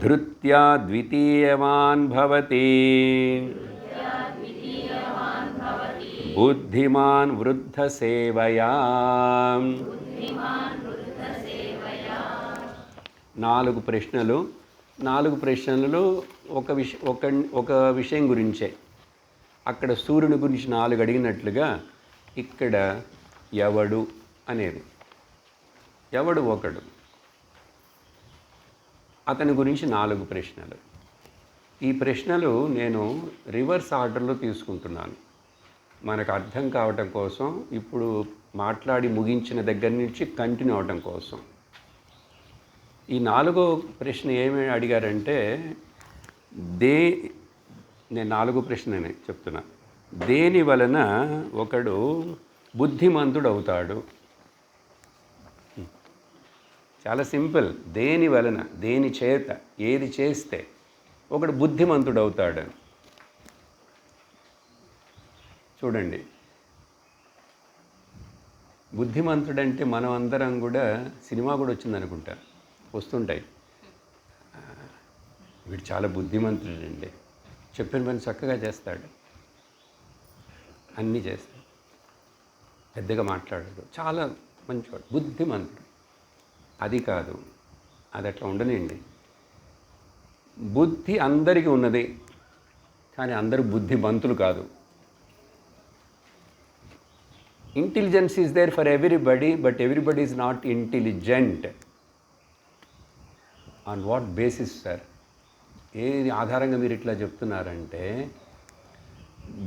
ధృత్యా ద్వితీయవాన్ భవతి బుద్ధిమాన్ వృద్ధ సేవయా. 4 ప్రశ్నలు. 4 ప్రశ్నలు ఒక విషయం గురించే. అక్కడ సూర్యుని గురించి 4 అడిగినట్లుగా ఇక్కడ ఎవడు అనేది, ఎవడు ఒకడు, అతని గురించి 4 ప్రశ్నలు. ఈ ప్రశ్నలు నేను రివర్స్ ఆర్డర్లో తీసుకుంటున్నాను మనకు అర్థం కావటం కోసం. ఇప్పుడు మాట్లాడి ముగించిన దగ్గర నుంచి కంటిన్యూ అవటం కోసం. ఈ 4వ ప్రశ్న ఏమి అడిగారంటే, నేను 4వ ప్రశ్ననే చెప్తున్నా. దేని వలన ఒకడు బుద్ధిమంతుడు అవుతాడు? చాలా సింపుల్. దేని వలన, దేని చేత, ఏది చేస్తే ఒకడు బుద్ధిమంతుడు అవుతాడు? చూడండి, బుద్ధిమంతుడంటే మనం అందరం కూడా, సినిమా కూడా వచ్చిందనుకుంటా, వస్తుంటాయి, వీడు చాలా బుద్ధిమంతుడండి, చెప్పిన పని చక్కగా చేస్తాడు, అన్నీ చేస్తాడు, పెద్దగా మాట్లాడాడు, చాలా మంచివాడు, బుద్ధిమంతుడు. అది కాదు, అది అట్లా ఉండనండి. బుద్ధి అందరికీ ఉన్నది, కానీ అందరూ బుద్ధిమంతులు కాదు. Intelligence is there for everybody, but everybody is not intelligent. On what basis sir? ఏది ఆధారంగా మీరు ఇట్లా చెప్తున్నారంటే,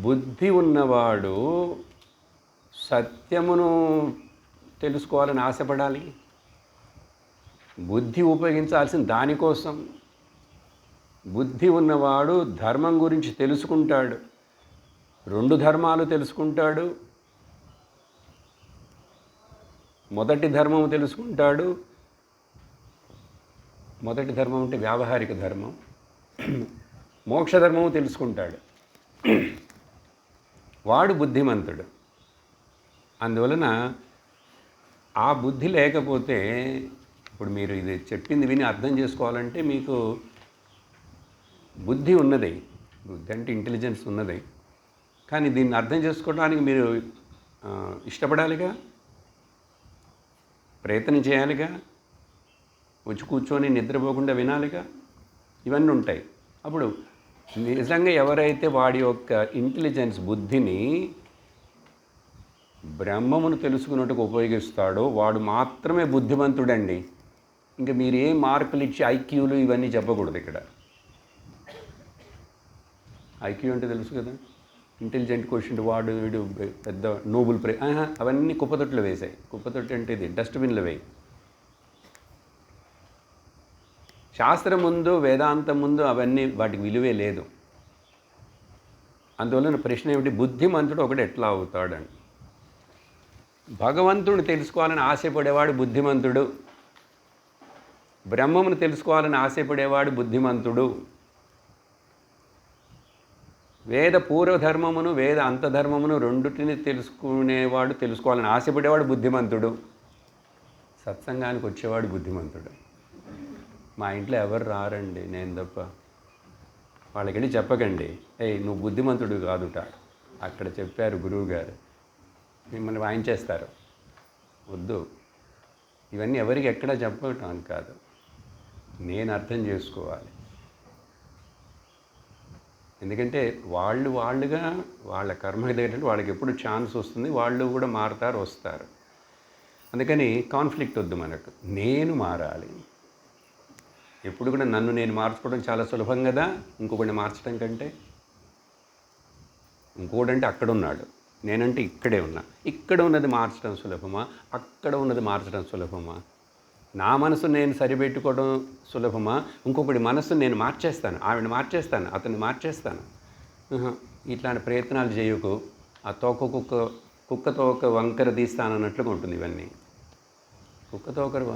బుద్ధి ఉన్నవాడు సత్యమును తెలుసుకోవాలని ఆశపడాలి, బుద్ధి ఉపయోగించాల్సిన దానికోసం. బుద్ధి ఉన్నవాడు ధర్మం గురించి తెలుసుకుంటాడు, 2 ధర్మాలు తెలుసుకుంటాడు. మొదటి ధర్మం తెలుసుకుంటాడు. మొదటి ధర్మం అంటే వ్యావహారిక ధర్మం. మోక్ష ధర్మము తెలుసుకుంటాడు. వాడు బుద్ధిమంతుడు. అందువలన ఆ బుద్ధి లేకపోతే ఇప్పుడు మీరు ఇది చెప్పింది విని అర్థం చేసుకోవాలంటే మీకు బుద్ధి ఉన్నది, బుద్ధి అంటే ఇంటెలిజెన్స్ ఉన్నది. కానీ దీన్ని అర్థం చేసుకోవడానికి మీరు ఇష్టపడాలిగా, ప్రయత్నం చేయాలిగా, వచ్చి కూర్చొని నిద్రపోకుండా వినాలిగా, ఇవన్నీ ఉంటాయి. అప్పుడు నిజంగా ఎవరైతే వాడి యొక్క ఇంటెలిజెన్స్ బుద్ధిని బ్రహ్మమును తెలుసుకున్నట్టుకు ఉపయోగిస్తాడో వాడు మాత్రమే బుద్ధిమంతుడండి. ఇంకా మీరు ఏ మార్కులు ఇచ్చి ఐక్యూలు ఇవన్నీ చెప్పకూడదు ఇక్కడ. ఐక్యూ అంటే తెలుసు కదా, ఇంటెలిజెంట్ క్వశ్చన్, వాడు వీడు పెద్ద నోబుల్ అవన్నీ కుప్పతొట్లు వేసాయి. కుప్పతొట్టు అంటే ఇది డస్ట్బిన్లో వేయి. శాస్త్రం ముందు, వేదాంతం ముందు అవన్నీ వాటికి విలువే లేదు. అందువలన ప్రశ్న ఏమిటి, బుద్ధిమంతుడు ఒకడు ఎట్లా అవుతాడని. భగవంతుడిని తెలుసుకోవాలని ఆశపడేవాడు బుద్ధిమంతుడు, బ్రహ్మమును తెలుసుకోవాలని ఆశపడేవాడు బుద్ధిమంతుడు, వేద పూర్వధర్మమును వేద అంతధర్మమును రెండుటిని తెలుసుకోవాలని ఆశపడేవాడు బుద్ధిమంతుడు, సత్సంగానికి వచ్చేవాడు బుద్ధిమంతుడు. మా ఇంట్లో ఎవరు రారండి, నేను తప్ప. వాళ్ళకి వెళ్ళి చెప్పకండి, నువ్వు బుద్ధిమంతుడు కాదుట, అక్కడ చెప్పారు గురువు గారు, మిమ్మల్ని వాయించేస్తారు. వద్దు, ఇవన్నీ ఎవరికి ఎక్కడా చెప్పటం కాదు, నేను అర్థం చేసుకోవాలి. ఎందుకంటే వాళ్ళుగా వాళ్ళ కర్మ ఏంటంటే వాళ్ళకి ఎప్పుడు ఛాన్స్ వస్తుంది, వాళ్ళు కూడా మారుతారు, వస్తారు. అందుకని కాన్ఫ్లిక్ట్ వద్దు మనకు. నేను మారాలి. ఎప్పుడు కూడా నన్ను నేను మార్చుకోవడం చాలా సులభం కదా, ఇంకొకరిని మార్చడం కంటే. ఇంకోడంటే అక్కడ ఉన్నాడు, నేనంటే ఇక్కడే ఉన్నా. ఇక్కడ ఉన్నది మార్చడం సులభమా, అక్కడ ఉన్నది మార్చడం సులభమా? నా మనసు నేను సరిపెట్టుకోవడం సులభమా, ఇంకొకటి మనసును నేను మార్చేస్తాను, ఆవిడ మార్చేస్తాను, అతన్ని మార్చేస్తాను? ఇట్లాంటి ప్రయత్నాలు చేయకు. ఆ కుక్కతో ఒక వంకర తీస్తానన్నట్లుగా ఉంటుంది ఇవన్నీ. కుక్కతో ఒకరు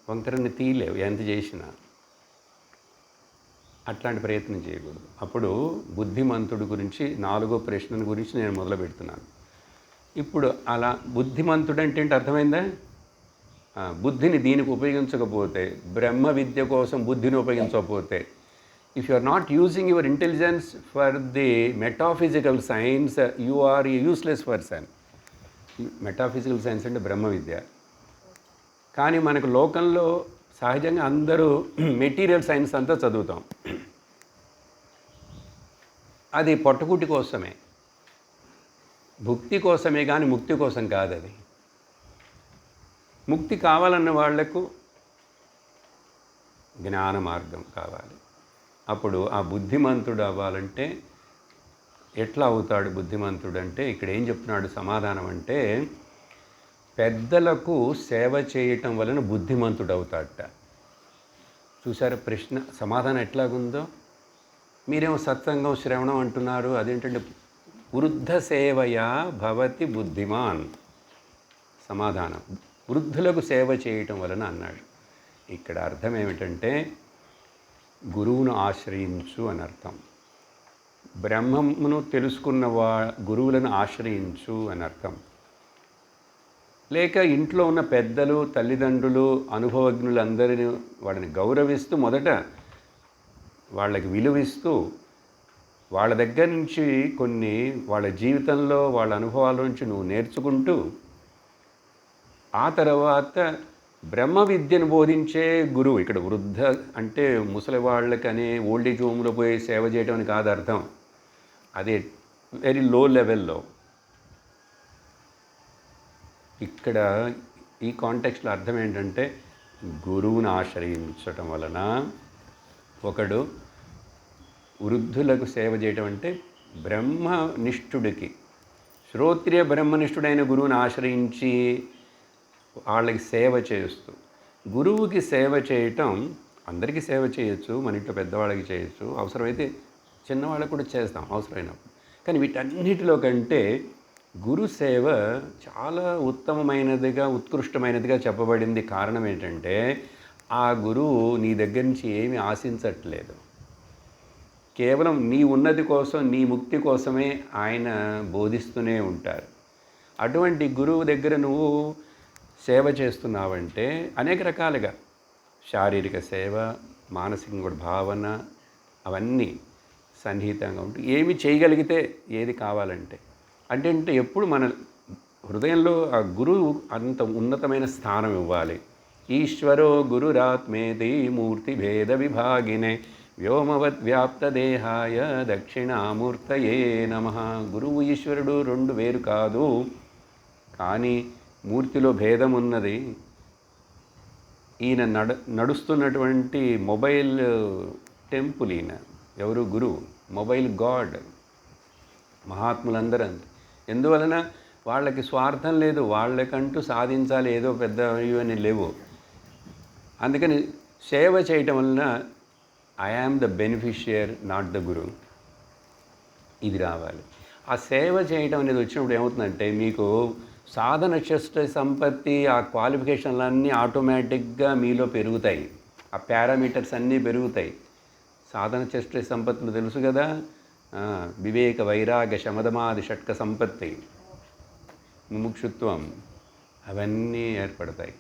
వంకరని తీయలేవు ఎంత చేసినా. అట్లాంటి ప్రయత్నం చేయకూడదు. అప్పుడు బుద్ధిమంతుడు గురించి 4వ ప్రశ్న గురించి నేను మొదలు పెడుతున్నాను. ఇప్పుడు అలా బుద్ధిమంతుడు అంటే ఏంటి అర్థమైందా? బుద్ధిని దీనికి ఉపయోగించకపోతే, బ్రహ్మ విద్య కోసం బుద్ధిని ఉపయోగించకపోతే, if you are not using your intelligence for the metaphysical science, you are a useless person. Metaphysical science అంటే బ్రహ్మ విద్య. కానీ మనకు లోకంలో సహజంగా అందరూ మెటీరియల్ సైన్స్ అంతా చదువుతాం. అది పొట్టకుటి కోసమే, భుక్తి కోసమే కానీ ముక్తి కోసం కాదు. అది ముక్తి కావాలన్న వాళ్లకు జ్ఞాన మార్గం కావాలి. అప్పుడు ఆ బుద్ధిమంతుడు అవ్వాలంటే ఎట్లా అవుతాడు బుద్ధిమంతుడు అంటే, ఇక్కడ ఏం చెప్తున్నాడు సమాధానం అంటే, పెద్దలకు సేవ చేయటం వలన బుద్ధిమంతుడు అవుతాడట. చూసారా ప్రశ్న సమాధానం ఎట్లాగుందో? మీరేమో సత్సంగం శ్రవణం అంటున్నారు, అదేంటంటే వృద్ధ సేవయా భవతి బుద్ధిమాన్. సమాధానం వృద్ధులకు సేవ చేయటం వలన అన్నాడు. ఇక్కడ అర్థం ఏమిటంటే గురువును ఆశ్రయించు అని అర్థం. బ్రహ్మమును తెలుసుకున్న గురువులను ఆశ్రయించు అని అర్థం. లేక ఇంట్లో ఉన్న పెద్దలు, తల్లిదండ్రులు, అనుభవజ్ఞులందరినీ వాళ్ళని గౌరవిస్తూ, మొదట వాళ్ళకి విలువిస్తూ, వాళ్ళ దగ్గర నుంచి కొన్ని వాళ్ళ జీవితంలో వాళ్ళ అనుభవాల నుంచి నువ్వు నేర్చుకుంటూ, ఆ తర్వాత బ్రహ్మ విద్యను బోధించే గురువు. ఇక్కడ వృద్ధ అంటే ముసలి వాళ్ళకనే ఓల్డేజ్ హోమ్లో పోయి సేవ చేయడం అని కాదు అర్థం. అదే వెరీ లో లెవెల్లో. ఇక్కడ ఈ కాంటెక్స్ట్లో అర్థం ఏంటంటే, గురువుని ఆశ్రయించటం వలన ఒకడు వృద్ధులకు సేవ చేయటం అంటే బ్రహ్మనిష్ఠుడికి, శ్రోత్రియ బ్రహ్మనిష్ఠుడైన గురువుని ఆశ్రయించి వాళ్ళకి సేవ చేస్తూ. గురువుకి సేవ చేయటం అందరికీ సేవ చేయొచ్చు, మన ఇంట్లో పెద్దవాళ్ళకి చేయొచ్చు, అవసరమైతే చిన్నవాళ్ళకు కూడా చేస్తాం అవసరమైనప్పుడు. కానీ వీటన్నిటిలో కంటే గురు సేవ చాలా ఉత్తమమైనదిగా, ఉత్కృష్టమైనదిగా చెప్పబడింది. కారణం ఏంటంటే, ఆ గురువు నీ దగ్గర నుంచి ఏమీ ఆశించట్లేదు, కేవలం నీ ఉన్నతి కోసం, నీ ముక్తి కోసమే ఆయన బోధిస్తూనే ఉంటారు. అటువంటి గురువు దగ్గర నువ్వు సేవ చేస్తున్నావంటే అనేక రకాలుగా శారీరక సేవ, మానసికంగా కూడా భావన, అవన్నీ సన్నిహితంగా ఉంటూ ఏమి చేయగలిగితే ఏది కావాలంటే అంటే ఎప్పుడు మన హృదయంలో ఆ గురువు అంత ఉన్నతమైన స్థానం ఇవ్వాలి. ఈశ్వరో గురురాత్మేతి మూర్తి భేద విభాగినే వ్యోమవద్ వ్యాప్తదేహాయ దక్షిణామూర్తయే నమః. గురువు ఈశ్వరుడు రెండు వేరు కాదు, కానీ మూర్తిలో భేదం ఉన్నది. ఈయన నడుస్తున్నటువంటి మొబైల్ టెంపుల్ ఈయన. ఎవరు? గురువు. Mobile God. మహాత్ములందరూ అంతే. ఎందువలన వాళ్ళకి స్వార్థం లేదు, వాళ్ళకంటూ సాధించాలి ఏదో పెద్ద ఇవన్నీ లేవు. అందుకని సేవ చేయటం వలన I am the beneficiary, not the guru, ఇది రావాలి. ఆ సేవ చేయటం అనేది వచ్చినప్పుడు ఏమవుతుందంటే మీకు సాధన చష్ట సంపత్తి, ఆ క్వాలిఫికేషన్లన్నీ ఆటోమేటిక్గా మీలో పెరుగుతాయి. ఆ పారామీటర్స్ అన్నీ పెరుగుతాయి. సాధన చష్ట సంపత్తులు తెలుసు కదా, వివేక వైరాగ్య శమదమాది షట్క సంపత్తి, ముముక్షుత్వం, అవన్నీ ఏర్పడతాయి.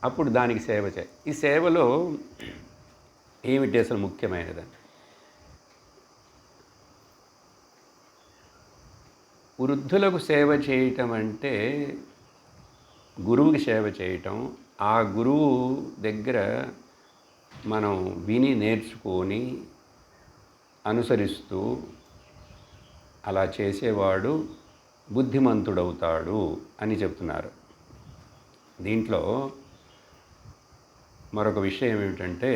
అప్పుడు దానికి సేవ చేయాలి. ఈ సేవలో ఏమిటి అసలు ముఖ్యమైనది? వృద్ధులకు సేవ చేయటం అంటే గురువుకి సేవ చేయటం. ఆ గురువు దగ్గర మనం విని నేర్చుకొని అనుసరిస్తూ అలా చేసేవాడు బుద్ధిమంతుడవుతాడు అని చెప్తున్నారు. దీంట్లో మరొక విషయం ఏమిటంటే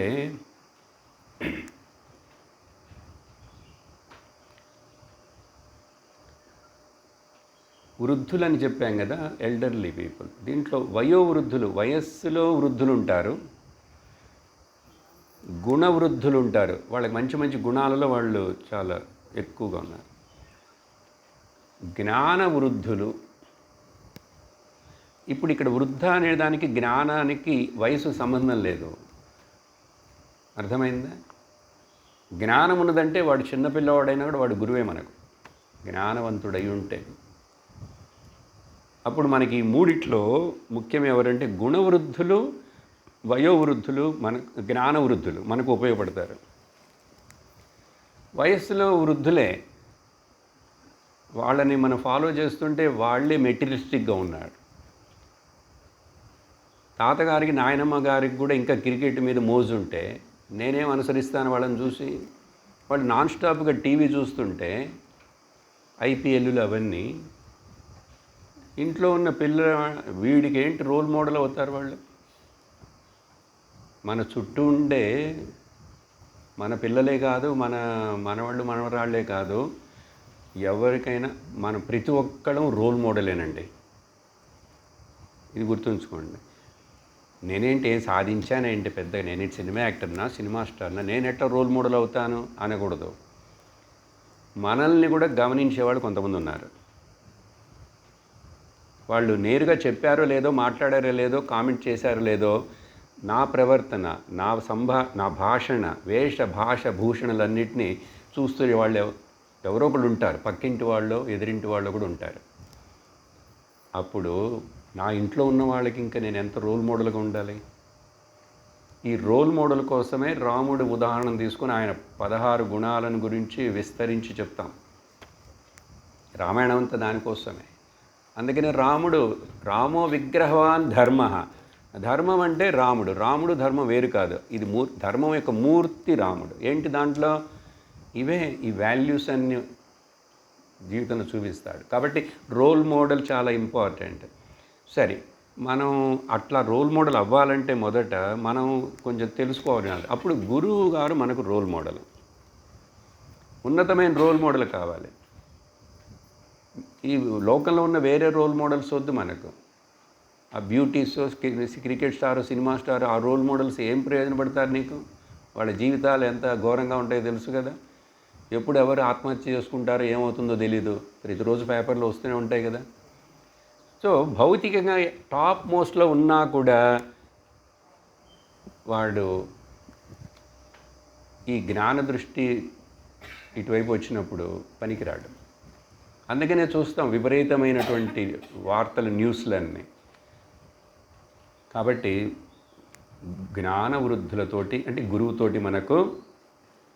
వృద్ధులని చెప్పాం కదా, ఎల్డర్లీ పీపుల్. దీంట్లో వయోవృద్ధులు, వయస్సులో వృద్ధులు ఉంటారు, గుణవృద్ధులు ఉంటారు. వాళ్ళకి మంచి మంచి గుణాలలో వాళ్ళు చాలా ఎక్కువగా ఉన్నారు. జ్ఞాన వృద్ధులు. ఇప్పుడు ఇక్కడ వృద్ధ అనే దానికి జ్ఞానానికి వయసు సంబంధం లేదు. అర్థమైందా? జ్ఞానం ఉన్నదంటే వాడు చిన్నపిల్లవాడైనా కూడా వాడు గురువే మనకు, జ్ఞానవంతుడై ఉంటే. అప్పుడు మనకి ఈ మూడిట్లో ముఖ్యం ఎవరంటే గుణవృద్ధులు, వయోవృద్ధులు, మన జ్ఞానవృద్ధులు మనకు ఉపయోగపడతారు. వయస్సులో వృద్ధులే, వాళ్ళని మనం ఫాలో చేస్తుంటే వాళ్ళే మెటీరియలిస్టిక్గా ఉన్నాడు. తాతగారికి నాయనమ్మ గారికి కూడా ఇంకా క్రికెట్ మీద మోజు ఉంటే నేనేం అనుసరిస్తాను వాళ్ళని చూసి? వాళ్ళు నాన్ స్టాప్గా టీవీ చూస్తుంటే ఐపీఎల్లు అవన్నీ, ఇంట్లో ఉన్న వీడికి ఏంటి రోల్ మోడల్ అవుతారు వాళ్ళు? మన చుట్టూ ఉండే మన పిల్లలే కాదు, మన మనవాళ్ళు మనవరాళ్లే కాదు, ఎవరికైనా మన ప్రతి ఒక్కళ్ళం రోల్ మోడలేనండి. ఇది గుర్తుంచుకోండి. నేనేంటి ఏం సాధించానేంటి పెద్దగా, నేనేంటి సినిమా యాక్టర్నా, సినిమా స్టార్నా, నేను ఎట్లా రోల్ మోడల్ అవుతాను అనకూడదు. మనల్ని కూడా గమనించేవాళ్ళు కొంతమంది ఉన్నారు. వాళ్ళు నేరుగా చెప్పారో లేదో, మాట్లాడారో లేదో, కామెంట్ చేశారో లేదో, నా ప్రవర్తన, నా భాషణ, భాష భూషణలన్నింటినీ చూస్తూ వాళ్ళు ఎవరో ఒకళ్ళు ఉంటారు. పక్కింటి వాళ్ళు, ఎదురింటి వాళ్ళు కూడా ఉంటారు. అప్పుడు నా ఇంట్లో ఉన్న వాళ్ళకి ఇంకా నేను ఎంత రోల్ మోడల్గా ఉండాలి? ఈ రోల్ మోడల్ కోసమే రాముడు ఉదాహరణ తీసుకుని ఆయన 16 గుణాలను గురించి విస్తరించి చెప్తాం. రామాయణం అంతా దానికోసమే. అందుకనే రామో విగ్రహవాన్ ధర్మ. ధర్మం అంటే రాముడు ధర్మం వేరు కాదు. ఇది ధర్మం యొక్క మూర్తి రాముడు. ఏంటి దాంట్లో? ఇవే ఈ వాల్యూస్ అన్ని జీవితంలో చూపిస్తాడు. కాబట్టి రోల్ మోడల్ చాలా ఇంపార్టెంట్. సరే, మనం అట్లా రోల్ మోడల్ అవ్వాలంటే మొదట మనం కొంచెం తెలుసుకోవాలి. అప్పుడు గురువు గారు మనకు రోల్ మోడల్, ఉన్నతమైన రోల్ మోడల్ కావాలి. ఈ లోకంలో ఉన్న వేరే రోల్ మోడల్స్ వద్దు మనకు. ఆ beauties, cricket star, cinema star, ఆ రోల్ మోడల్స్ ఏం ప్రయోజనపడతారు నీకు? వాళ్ళ జీవితాలు ఎంత ఘోరంగా ఉంటాయో తెలుసు కదా. ఎప్పుడు ఎవరు ఆత్మహత్య చేసుకుంటారో ఏమవుతుందో తెలీదు. ప్రతిరోజు పేపర్లో వస్తూనే ఉంటాయి కదా. సో భౌతికంగా టాప్ మోస్ట్లో ఉన్నా కూడా వాడు ఈ జ్ఞాన దృష్టి ఇటువైపు వచ్చినప్పుడు పనికిరాడు. అందుకనే చూస్తాం విపరీతమైనటువంటి వార్తలు, న్యూస్లన్నీ. కాబట్టి జ్ఞాన వృద్ధులతోటి అంటే గురువుతోటి మనకు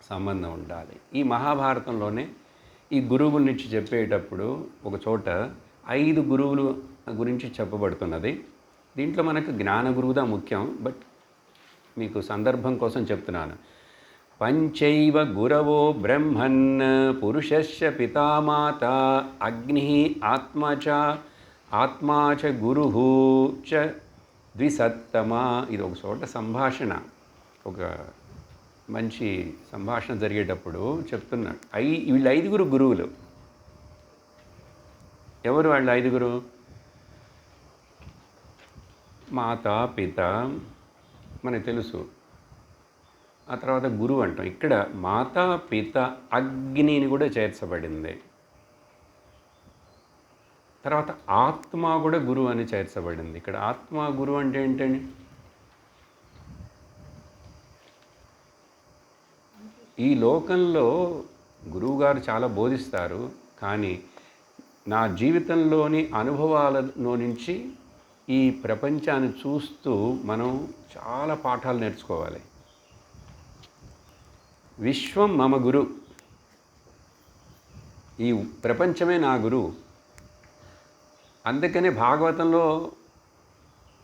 సంబంధం ఉండాలి. ఈ మహాభారతంలోనే ఈ గురువుల నుంచి చెప్పేటప్పుడు ఒక చోట 5 గురువులు గురించి చెప్పబడుతున్నది. దీంట్లో మనకు జ్ఞాన గురువుదా ముఖ్యం, బట్ మీకు సందర్భం కోసం చెప్తున్నాను. పంచైవ గురవో బ్రహ్మన్ పురుషస్య పితామాత అగ్ని ఆత్మా చ గురుః చ ద్విసత్తమా. ఇది ఒక చోట సంభాషణ, ఒక మంచి సంభాషణ జరిగేటప్పుడు చెప్తున్నాడు. వీళ్ళు 5 గురువులు. ఎవరు వాళ్ళు 5? మాత, పిత మనకు తెలుసు. ఆ తర్వాత గురువు అంటాం. ఇక్కడ మాత, పిత, అగ్నిని కూడా చేర్చబడింది. తర్వాత ఆత్మ కూడా గురువు అని చేర్చబడింది. ఇక్కడ ఆత్మ గురువు అంటే ఏంటండి? ఈ లోకంలో గురువుగారు చాలా బోధిస్తారు, కానీ నా జీవితంలోని అనుభవాలలో నుంచి ఈ ప్రపంచాన్ని చూస్తూ మనం చాలా పాఠాలు నేర్చుకోవాలి. విశ్వం మమ గురు, ఈ ప్రపంచమే నా గురువు. అందుకనే భాగవతంలో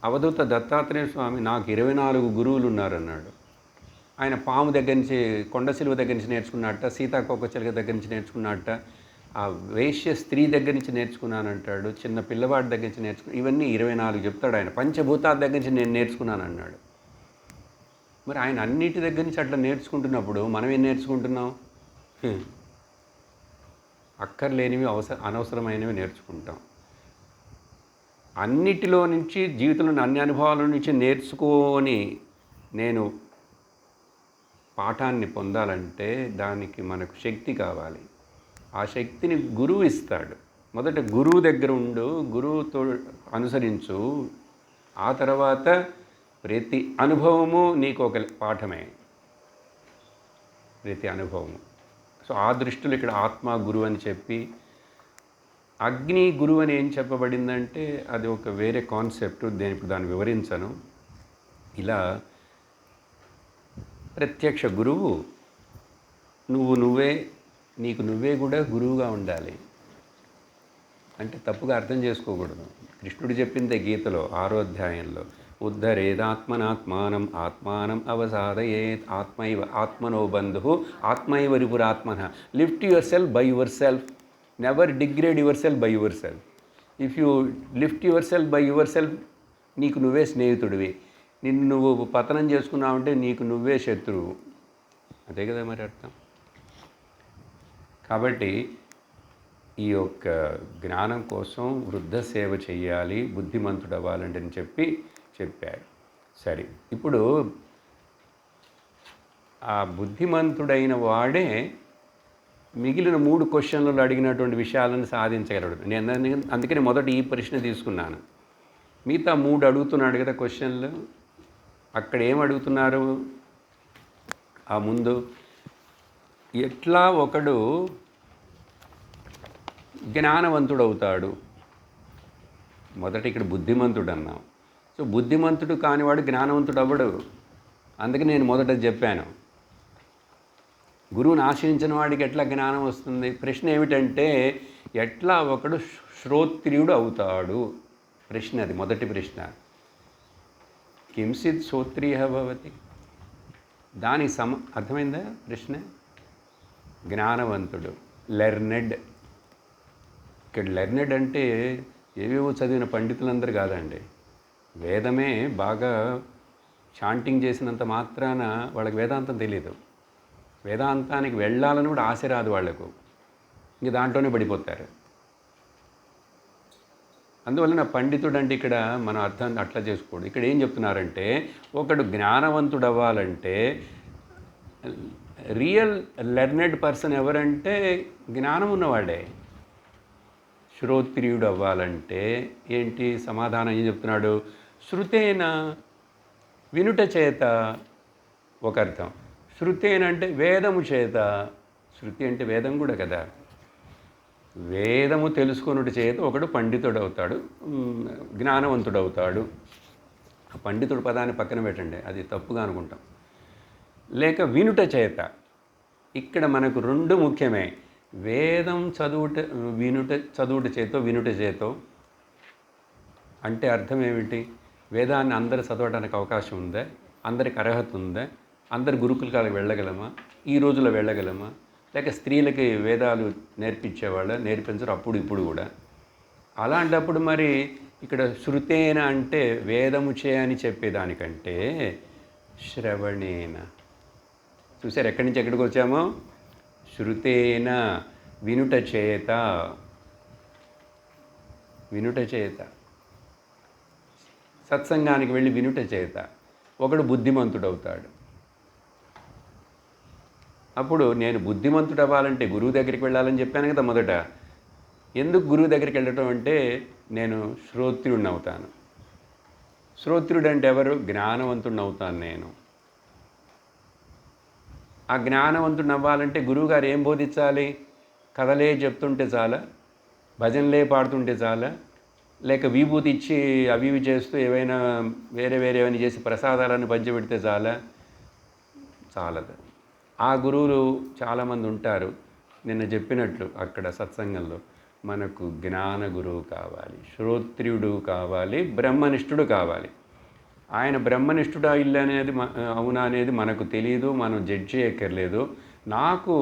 అవధూత దత్తాత్రేయ స్వామి నాకు 24 గురువులు ఉన్నారన్నాడు. ఆయన పాము దగ్గర నుంచి, కొండ సిలువ దగ్గర నుంచి నేర్చుకున్నట్ట, సీతాకోక చిలుక దగ్గర నుంచి నేర్చుకున్నట్ట, ఆ వేశ్య స్త్రీ దగ్గర నుంచి నేర్చుకున్నానంటాడు, చిన్న పిల్లవాడి దగ్గర నుంచి ఇవన్నీ 24 చెప్తాడు ఆయన. పంచభూతాల దగ్గర నుంచి నేను నేర్చుకున్నాను అన్నాడు. మరి ఆయన అన్నిటి దగ్గర నుంచి అట్లా నేర్చుకుంటున్నప్పుడు మనం ఏం నేర్చుకుంటున్నాం? అక్కర్లేనివి అనవసరమైనవి నేర్చుకుంటాం. అన్నిటిలో నుంచి, జీవితంలోని అన్ని అనుభవాల నుంచి నేర్చుకొని నేను పాఠాన్ని పొందాలంటే దానికి మనకు శక్తి కావాలి. ఆ శక్తిని గురువు ఇస్తాడు. మొదట గురువు దగ్గర ఉండు, గురువుతో అనుసరించు. ఆ తర్వాత ప్రతి అనుభవము నీకు ఒక పాఠమే, ప్రతి అనుభవము. సో ఆ దృష్టిలో ఇక్కడ ఆత్మ గురువు అని చెప్పి, అగ్ని గురువు అని ఏం చెప్పబడిందంటే అది ఒక వేరే కాన్సెప్ట్. నేను ఇప్పుడు దాన్ని వివరించను. ఇలా ప్రత్యక్ష గురువు నీకు నువ్వే కూడా గురువుగా ఉండాలి. అంటే తప్పుగా అర్థం చేసుకోకూడదు. కృష్ణుడు చెప్పిందే గీతలో 6వ అధ్యాయంలో, ఉద్ధరేదాత్మనాత్మానం ఆత్మానం అవసాదయేత్ ఆత్మనో బంధు ఆత్మైవ రిపురాత్మన. Lift yourself by yourself, never degrade yourself by yourself. If you lift yourself by yourself, నీకు నువ్వే స్నేహితుడివి. నిన్ను నువ్వు పతనం చేసుకున్నావంటే నీకు నువ్వే శత్రువు. అదే కదా మరి అర్థం. కాబట్టి ఈ యొక్క జ్ఞానం కోసం వృద్ధ సేవ చెయ్యాలి, బుద్ధిమంతుడు అవ్వాలంటే అని చెప్పాడు. సరే, ఇప్పుడు ఆ బుద్ధిమంతుడైన వాడే మిగిలిన 3 క్వశ్చన్లలో అడిగినటువంటి విషయాలను సాధించగలడు. నేను అందుకని మొదట ఈ ప్రశ్న తీసుకున్నాను. మిగతా 3 అడుగుతున్నాడు కదా క్వశ్చన్లు. అక్కడ ఏం అడుగుతున్నారు? ఆ ముందు ఎట్లా ఒకడు జ్ఞానవంతుడవుతాడు? మొదట ఇక్కడ బుద్ధిమంతుడు అన్నాం. సో బుద్ధిమంతుడు కానివాడు జ్ఞానవంతుడు అవ్వడు. అందుకే నేను మొదట చెప్పాను, గురువుని ఆశ్రయించిన వాడికి ఎట్లా జ్ఞానం వస్తుంది? ప్రశ్న ఏమిటంటే ఎట్లా ఒకడు శ్రోత్రియుడు అవుతాడు? ప్రశ్న అది, మొదటి ప్రశ్న. కింసిత్ శ్రోత్రియ భవతి, దానికి అర్థమైందా ప్రశ్న? జ్ఞానవంతుడు, లెర్నెడ్. ఇక్కడ లెర్నెడ్ అంటే ఏవేవో చదివిన పండితులందరూ కాదండి. వేదమే బాగా చాంటింగ్ చేసినంత మాత్రాన వాళ్ళకి వేదాంతం తెలియదు. వేదాంతానికి వెళ్ళాలని కూడా ఆశ రాదు వాళ్లకు, ఇంక దాంట్లోనే పడిపోతారు. అందువలన పండితుడు అంటే ఇక్కడ మనం అర్థం అట్లా చేసుకోడు. ఇక్కడ ఏం చెప్తున్నారంటే ఒకడు జ్ఞానవంతుడు అవ్వాలంటే, రియల్ లెర్నెడ్ పర్సన్ ఎవరంటే జ్ఞానం ఉన్నవాడే. శ్రోత్రియుడు అవ్వాలంటే ఏంటి సమాధానం? ఏం చెప్తున్నాడు? శృతేన, వినుట చేత ఒక అర్థం. శృతేన అంటే వేదము చేత. శృతి అంటే వేదం కూడా కదా. వేదము తెలుసుకొనుట చేత ఒకడు పండితుడు అవుతాడు, జ్ఞానవంతుడు అవుతాడు. ఆ పండితుడు పదాన్ని పక్కన పెట్టండి, అది తప్పుగా అనుకుంటాం. లేక వినుట చేత. ఇక్కడ మనకు రెండు ముఖ్యమే. వేదం చదువుట చేతో వినుట చేతో అంటే అర్థం ఏమిటి? వేదాన్ని అందరు చదవడానికి అవకాశం ఉందా? అందరికి అర్హత ఉందా? అందరు గురుకులకాలకు వెళ్ళగలమా? ఈ రోజుల్లో వెళ్ళగలమా? లేక స్త్రీలకి వేదాలు నేర్పించేవాళ్ళ? నేర్పించరు అప్పుడు ఇప్పుడు కూడా. అలాంటప్పుడు మరి ఇక్కడ శృతేన అంటే వేదము చే అని చెప్పేదానికంటే శ్రవణేన. చూసారు ఎక్కడి నుంచి ఎక్కడికి వచ్చామో? శృతేన వినుట చేత. వినుట చేత, సత్సంగానికి వెళ్ళి వినుట చేత ఒకడు బుద్ధిమంతుడవుతాడు. అప్పుడు నేను బుద్ధిమంతుడు అవ్వాలంటే గురువు దగ్గరికి వెళ్ళాలని చెప్పాను కదా మొదట. ఎందుకు గురువు దగ్గరికి వెళ్ళటం అంటే నేను శ్రోత్రుడిని అవుతాను. శ్రోత్రుడు అంటే ఎవరు? జ్ఞానవంతుడిని అవుతాను నేను. ఆ జ్ఞానవంతుడిని అవ్వాలంటే గురువుగారు ఏం బోధించాలి? కథలే చెప్తుంటే చాలా? భజనలే పాడుతుంటే చాలా? లేక విభూతి ఇచ్చి అవి ఇవి చేస్తూ ఏవైనా వేరే ఏమైనా చేసి ప్రసాదాలను పంచిపెడితే చాలదు. ఆ గురువులు చాలామంది ఉంటారు. నిన్న చెప్పినట్లు అక్కడ సత్సంగంలో మనకు జ్ఞాన గురువు కావాలి, శ్రోత్రియుడు కావాలి, బ్రహ్మనిష్ఠుడు కావాలి. ఆయన బ్రహ్మనిష్ఠుడా ఇల్లు అనేది అవునా అనేది మనకు తెలియదు, మనం జడ్జి చేయక్కర్లేదు. నాకు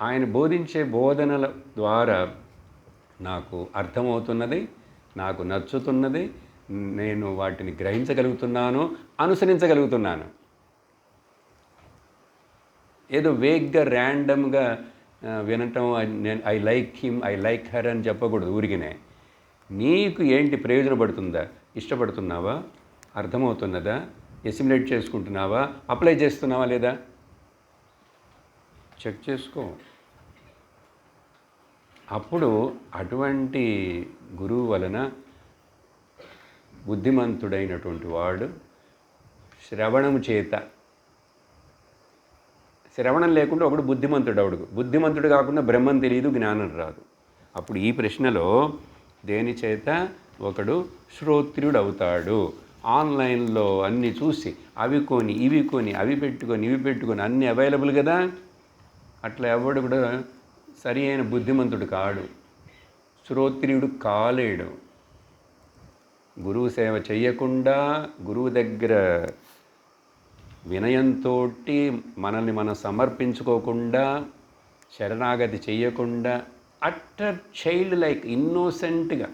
ఆయన బోధించే బోధనల ద్వారా నాకు అర్థమవుతున్నది, నాకు నచ్చుతున్నది, నేను వాటిని గ్రహించగలుగుతున్నాను, అనుసరించగలుగుతున్నాను. ఏదో వేగ్గా ర్యాండమ్గా వినటం, I like him, I like her అని చెప్పకూడదు ఊరికినే. నీకు ఏంటి ప్రయోజనపడుతుందా? ఇష్టపడుతున్నావా? అర్థమవుతున్నదా? ఎసిమిలేట్ చేసుకుంటున్నావా? అప్లై చేస్తున్నావా లేదా? చెక్ చేసుకో. అప్పుడు అటువంటి గురువు వలన బుద్ధిమంతుడైనటువంటి వాడు శ్రవణము చేత. శ్రవణం లేకుండా ఒకడు బుద్ధిమంతుడు కాకుండా బ్రహ్మం తెలియదు, జ్ఞానం రాదు. అప్పుడు ఈ ప్రశ్నలో దేని చేత ఒకడు శ్రోత్రియుడు అవుతాడు? ఆన్లైన్లో అన్నీ చూసి అవి కొని అవి పెట్టుకొని అన్నీ అవైలబుల్ కదా. అట్లా ఎవడు కూడా సరి అయిన బుద్ధిమంతుడు కాడు, శ్రోత్రియుడు కాలేడు. గురువు సేవ చెయ్యకుండా, గురువు దగ్గర వినయంతో మనల్ని మనం సమర్పించుకోకుండా, శరణాగతి చెయ్యకుండా, అట్టర్ చైల్డ్ లైక్ ఇన్నోసెంట్గా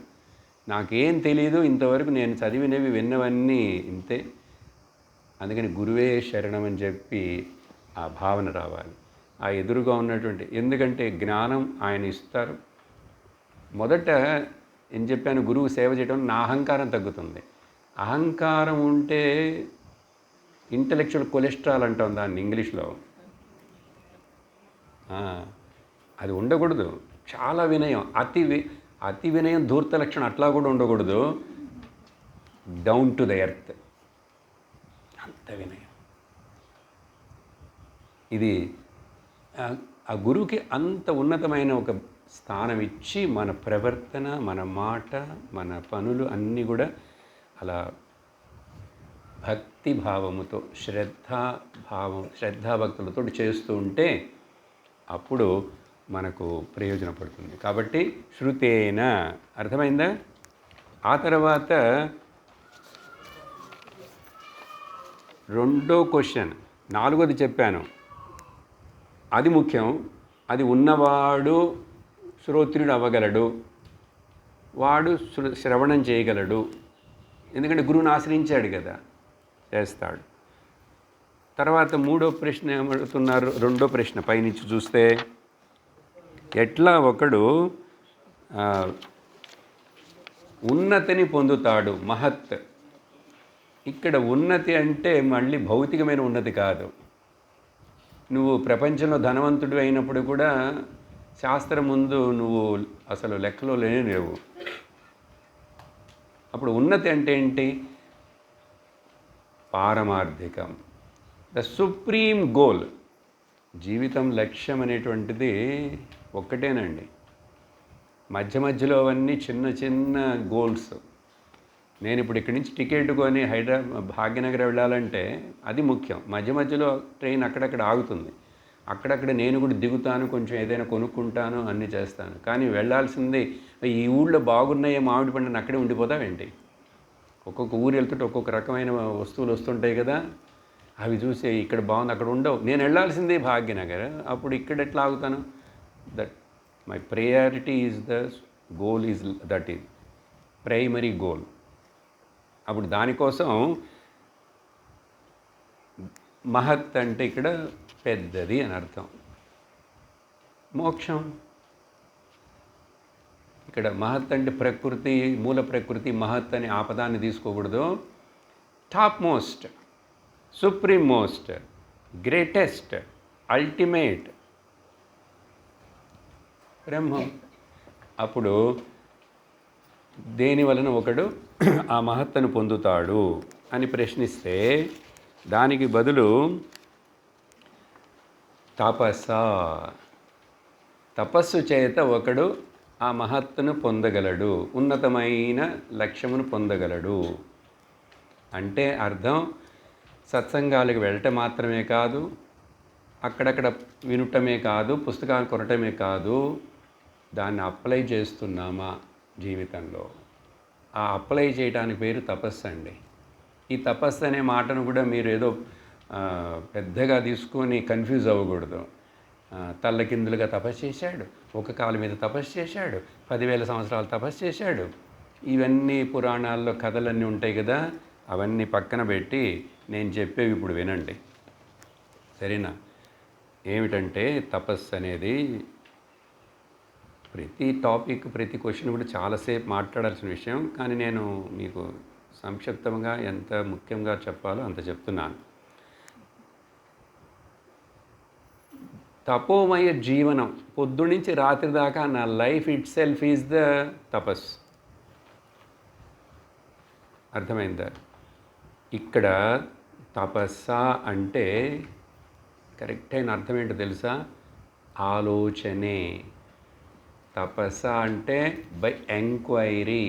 నాకేం తెలీదు, ఇంతవరకు నేను చదివినవి విన్నవన్నీ ఇంతే, అందుకని గురువే శరణం అని చెప్పి ఆ భావన రావాలి. ఆ ఎదురుగా ఉన్నటువంటి, ఎందుకంటే జ్ఞానం ఆయన ఇస్తారు. మొదట ఏం చెప్పాను? గురువు సేవ చేయడం నా అహంకారం తగ్గుతుంది. అహంకారం ఉంటే ఇంటలెక్చువల్ కొలెస్ట్రాల్ అంటాం దాన్ని ఇంగ్లీష్లో. అది ఉండకూడదు. చాలా వినయం, అతి వినయం ధూర్త లక్షణం అట్లా కూడా ఉండకూడదు. డౌన్ టు ద ఎర్త్, అంత వినయం. ఇది ఆ గురువుకి అంత ఉన్నతమైన ఒక స్థానం ఇచ్చి మన ప్రవర్తన, మన మాట, మన పనులు అన్నీ కూడా అలా భక్తిభావముతో, శ్రద్ధాభక్తులతో చేస్తూ ఉంటే అప్పుడు మనకు ప్రయోజనపడుతుంది. కాబట్టి శృతేన, అర్థమైందా? ఆ తర్వాత రెండో క్వశ్చన్, నాలుగోది చెప్పాను, అది ముఖ్యం. అది ఉన్నవాడు శ్రోత్రుడు అవ్వగలడు, వాడు శ్రవణం చేయగలడు. ఎందుకంటే గురువుని ఆశ్రయించాడు కదా, చేస్తాడు. తర్వాత మూడో ప్రశ్న ఏమడుతున్నారు? రెండో ప్రశ్న పైనుంచి చూస్తే, ఎట్లా ఒకడు ఉన్నతిని పొందుతాడు? మహత్. ఇక్కడ ఉన్నతి అంటే మళ్ళీ భౌతికమైన ఉన్నతి కాదు. నువ్వు ప్రపంచంలో ధనవంతుడు అయినప్పుడు కూడా శాస్త్రం ముందు నువ్వు అసలు లెక్కలో లేవు. అప్పుడు ఉన్నతి అంటే ఏంటి? పారమార్థికం, ద సుప్రీం గోల్. జీవితం లక్ష్యం అనేటువంటిది ఒక్కటేనండి. మధ్యలో అవన్నీ చిన్న చిన్న గోల్స్. నేను ఇప్పుడు ఇక్కడి నుంచి టికెట్ కొని భాగ్యనగర్ వెళ్ళాలంటే అది ముఖ్యం. మధ్య మధ్యలో ట్రైన్ అక్కడక్కడ ఆగుతుంది. అక్కడక్కడ నేను కూడా దిగుతాను, కొంచెం ఏదైనా కొనుక్కుంటాను, అన్నీ చేస్తాను. కానీ వెళ్ళాల్సింది ఈ ఊళ్ళో బాగున్నాయే మామిడి పండుని అక్కడే ఉండిపోతావేంటి? ఒక్కొక్క ఊరు వెళ్తుంటే ఒక్కొక్క రకమైన వస్తువులు వస్తుంటాయి కదా, అవి చూసి ఇక్కడ బాగుంది అక్కడ ఉండవు. నేను వెళ్ళాల్సిందే భాగ్యనగర్, అప్పుడు ఇక్కడ ఎట్లా ఆగుతాను? That my priority is the goal is that is primary goal. అప్పుడు దానికోసం మహత్ అంటే ఇక్కడ పెద్దది అని అర్థం. మోక్షం ఇక్కడ మహత్ అంటే ప్రకృతి, మూల ప్రకృతి. మహత్ అని ఆపదాన్ని తీసుకోకూడదు. Top most, supreme most, greatest, ultimate Brahman. అప్పుడు దేని వలన ఒకడు ఆ మహత్తను పొందుతాడు అని ప్రశ్నిస్తే దానికి బదులు తపస్సు చేత ఒకడు ఆ మహత్తును పొందగలడు, ఉన్నతమైన లక్ష్యమును పొందగలడు. అంటే అర్థం సత్సంగాలకు వెళ్ళటం మాత్రమే కాదు, అక్కడక్కడ వినటమే కాదు, పుస్తకాలు కొనటమే కాదు, దాన్ని అప్లై చేస్తున్నామా జీవితంలో. ఆ అప్లై చేయడానికి పేరు తపస్సు అండి. ఈ తపస్సు అనే మాటను కూడా మీరు ఏదో పెద్దగా తీసుకొని కన్ఫ్యూజ్ అవ్వకూడదు. తల్లకిందులుగా తపస్సు చేశాడు, ఒక కాలు మీద తపస్సు చేశాడు, 10,000 సంవత్సరాలు తపస్సు చేశాడు, ఇవన్నీ పురాణాల్లో కథలన్నీ ఉంటాయి కదా, అవన్నీ పక్కన పెట్టి నేను చెప్పేవి ఇప్పుడు వినండి, సరేనా? ఏమిటంటే తపస్సు అనేది ప్రతి టాపిక్, ప్రతి క్వశ్చన్ కూడా చాలాసేపు మాట్లాడాల్సిన విషయం. కానీ నేను మీకు సంక్షిప్తంగా ఎంత ముఖ్యంగా చెప్పాలో అంత చెప్తున్నాను. తపోమయ జీవనం, పొద్దునుంచి రాత్రి దాకా నా life itself is the tapas. అర్థమైందా? ఇక్కడ తపస్స అంటే కరెక్ట్ అయిన అర్థం ఏంటో తెలుసా? ఆలోచనే. తపస్స అంటే బై ఎంక్వైరీ,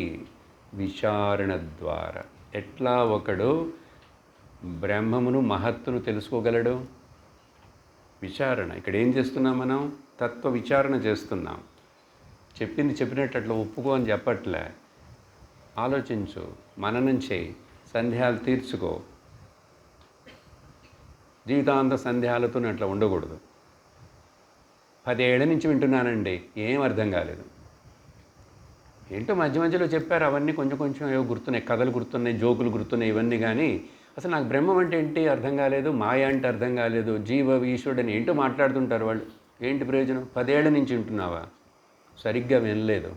విచారణ ద్వారా. ఎట్లా ఒకడు బ్రహ్మమును మహత్తును తెలుసుకోగలడు? విచారణ. ఇక్కడ ఏం చేస్తున్నాం మనం? తత్వ విచారణ చేస్తున్నాం. చెప్పింది చెప్పినట్టు అట్లా ఒప్పుకో అని చెప్పట్లే. ఆలోచించు, మననం చేయి, సందేహాలు తీర్చుకో. జీవితాంత సందేహాలతో అట్లా ఉండకూడదు. 10 ఏళ్ల నుంచి వింటున్నానండి, ఏం అర్థం కాలేదు. ఏంటో మధ్య మధ్యలో చెప్పారు, అవన్నీ కొంచెం కొంచెం ఏవో గుర్తున్నాయి, కథలు గుర్తున్నాయి, జోకులు గుర్తున్నాయి, ఇవన్నీ. కానీ అసలు నాకు బ్రహ్మం అంటే ఏంటి అర్థం కాలేదు, మాయ అంటే అర్థం కాలేదు, జీవ ఈశ్వరుడు అని ఏంటో మాట్లాడుతుంటారు వాళ్ళు. ఏంటి ప్రయోజనం? 10 ఏళ్ల నుంచి వింటున్నావా? సరిగ్గా వినలేదు,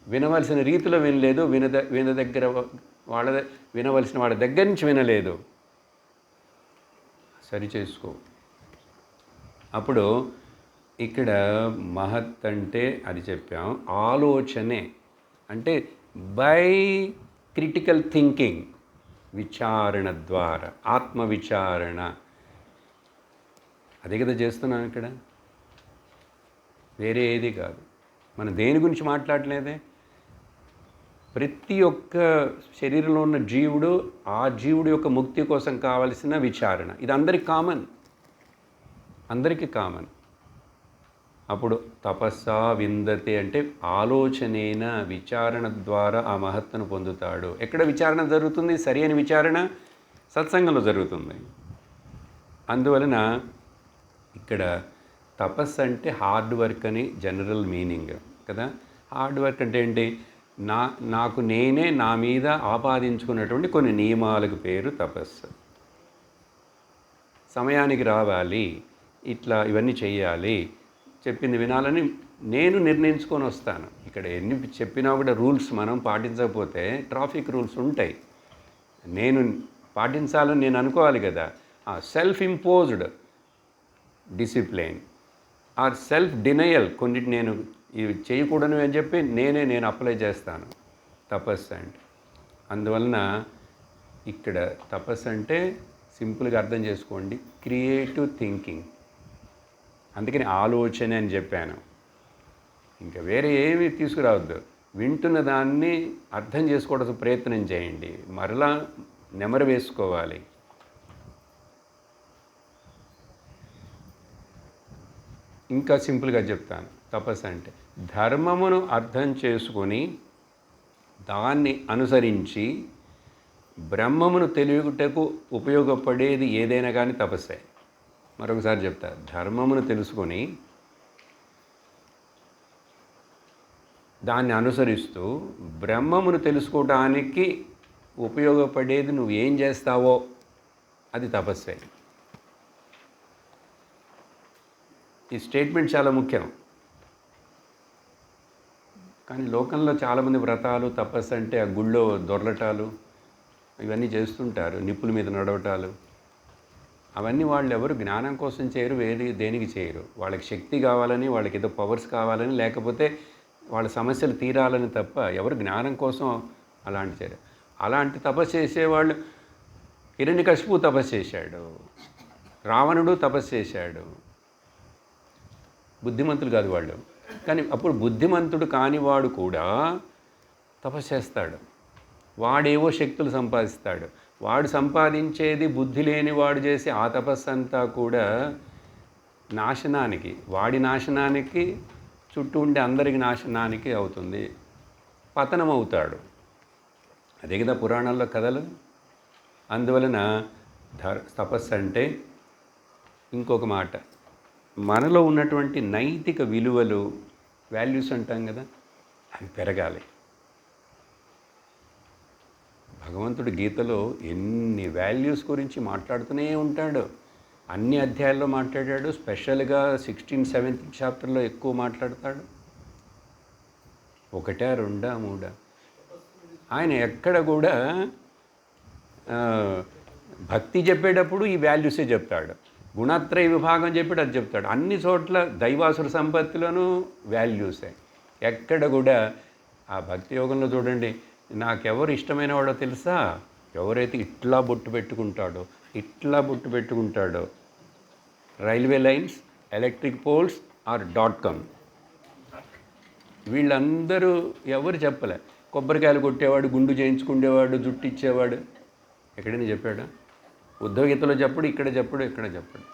వినవలసిన రీతిలో వినలేదు, వినవలసిన వాళ్ళ దగ్గర నుంచి వినలేదు. సరి చేసుకో. అప్పుడు ఇక్కడ మహత్ అంటే అది చెప్పాం, ఆలోచనే. అంటే బై క్రిటికల్ థింకింగ్, విచారణ ద్వారా, ఆత్మవిచారణ. అదే కదా చేస్తున్నాం ఇక్కడ, వేరే ఏది కాదు. మనం దేని గురించి మాట్లాడలేదే? ప్రతి ఒక్క శరీరంలో ఉన్న జీవుడు, ఆ జీవుడు యొక్క ముక్తి కోసం కావలసిన విచారణ. ఇది అందరికి కామన్, అందరికీ కామన్. అప్పుడు తపస్సా విందతే అంటే ఆలోచనేన, విచారణ ద్వారా ఆ మహత్తును పొందుతాడు. ఎక్కడ విచారణ జరుగుతుంది? సరి అయిన విచారణ సత్సంగంలో జరుగుతుంది. అందువలన ఇక్కడ తపస్సు అంటే హార్డ్ వర్క్ అని జనరల్ మీనింగ్ కదా. హార్డ్ వర్క్ అంటే ఏంటి? నాకు నేనే నా మీద ఆపాదించుకున్నటువంటి కొన్ని నియమాలకు పేరు తపస్సు. సమయానికి రావాలి, ఇట్లా ఇవన్నీ చేయాలి, చెప్పింది వినాలని నేను నిర్ణయించుకొని వస్తాను. ఇక్కడ ఎన్ని చెప్పినా కూడా రూల్స్ మనం పాటించకపోతే, ట్రాఫిక్ రూల్స్ ఉంటాయి, నేను పాటించాలని నేను అనుకోవాలి కదా. Self imposed discipline or self denial, కొన్నిటి నేను ఇవి చేయకూడదు అని చెప్పి నేను అప్లై చేస్తాను తపస్సు అంటే. అందువలన ఇక్కడ తపస్సు అంటే సింపుల్గా అర్థం చేసుకోండి, క్రియేటివ్ థింకింగ్. అందుకని ఆలోచన అని చెప్పాను, ఇంకా వేరే ఏమీ తీసుకురావద్దు. వింటున్న దాన్ని అర్థం చేసుకోవడానికి ప్రయత్నం చేయండి, మరలా నెమరు వేసుకోవాలి. ఇంకా సింపుల్గా చెప్తాను. తపస్సు అంటే ధర్మమును అర్థం చేసుకొని దాన్ని అనుసరించి బ్రహ్మమును తెలియటకు ఉపయోగపడేది ఏదైనా కానీ తపస్సే. మరొకసారి చెప్తా, ధర్మమును తెలుసుకొని దాన్ని అనుసరిస్తూ బ్రహ్మమును తెలుసుకోవడానికి ఉపయోగపడేది నువ్వు ఏం చేస్తావో అది తపస్సే. ఈ స్టేట్మెంట్ చాలా ముఖ్యం. కానీ లోకంలో చాలామంది వ్రతాలు తపస్సు అంటే ఆ గుళ్ళో దొర్లటాలు ఇవన్నీ చేస్తుంటారు, నిప్పుల మీద నడవటాలు. అవన్నీ వాళ్ళు ఎవరు జ్ఞానం కోసం చేయరు, దేనికి చేయరు. వాళ్ళకి శక్తి కావాలని, వాళ్ళకి ఏదో పవర్స్ కావాలని, లేకపోతే వాళ్ళ సమస్యలు తీరాలని తప్ప ఎవరు జ్ఞానం కోసం అలాంటి చేయరు. అలాంటి తపస్సు చేసేవాళ్ళు, హిరణ్యకశిపువు తపస్సు చేశాడు, రావణుడు తపస్సు చేశాడు. బుద్ధిమంతులు కాదు వాళ్ళు. కానీ అప్పుడు బుద్ధిమంతుడు కానివాడు కూడా తపస్సు చేస్తాడు. వాడేవో శక్తులు సంపాదిస్తాడు. వాడు సంపాదించేది బుద్ధి లేని వాడు చేసే ఆ తపస్సు అంతా కూడా నాశనానికి, వాడి నాశనానికి, చుట్టూ ఉండే అందరికి నాశనానికి అవుతుంది, పతనం అవుతాడు. అదే కదా పురాణాల్లో కథలు. అందువలన తపస్సు అంటే ఇంకొక మాట, మనలో ఉన్నటువంటి నైతిక విలువలు, వాల్యూస్ అంటాం కదా, అవి పెరగాలి. భగవంతుడు గీతలో ఎన్ని వాల్యూస్ గురించి మాట్లాడుతూనే ఉంటాడు. అన్ని అధ్యాయాల్లో మాట్లాడాడు. స్పెషల్గా 16th, 7th చాప్టర్లో ఎక్కువ మాట్లాడతాడు. 1, 2, 3 ఆయన ఎక్కడ కూడా భక్తి చెప్పేటప్పుడు ఈ వాల్యూసే చెప్తాడు. గుణత్రయ విభాగం చెప్పాడు, అది చెప్తాడు. అన్ని చోట్ల దైవాసుర సంపత్తిలోనూ వాల్యూసే. ఎక్కడ కూడా ఆ భక్తి యోగంలో చూడండి, నాకెవరు ఇష్టమైన వాడో తెలుసా? ఎవరైతే ఇట్లా బొట్టు పెట్టుకుంటాడో, ఇట్లా బొట్టు పెట్టుకుంటాడో, railway lines, electric poles or .com. వీళ్ళందరూ ఎవరు చెప్పలే. కొబ్బరికాయలు కొట్టేవాడు, గుండు చేయించుకునేవాడు, జుట్టు ఇచ్చేవాడు ఎక్కడైనా చెప్పాడా? ఉద్ధవగీతలో చెప్పడు, ఇక్కడ చెప్పడు, ఎక్కడ చెప్పడు.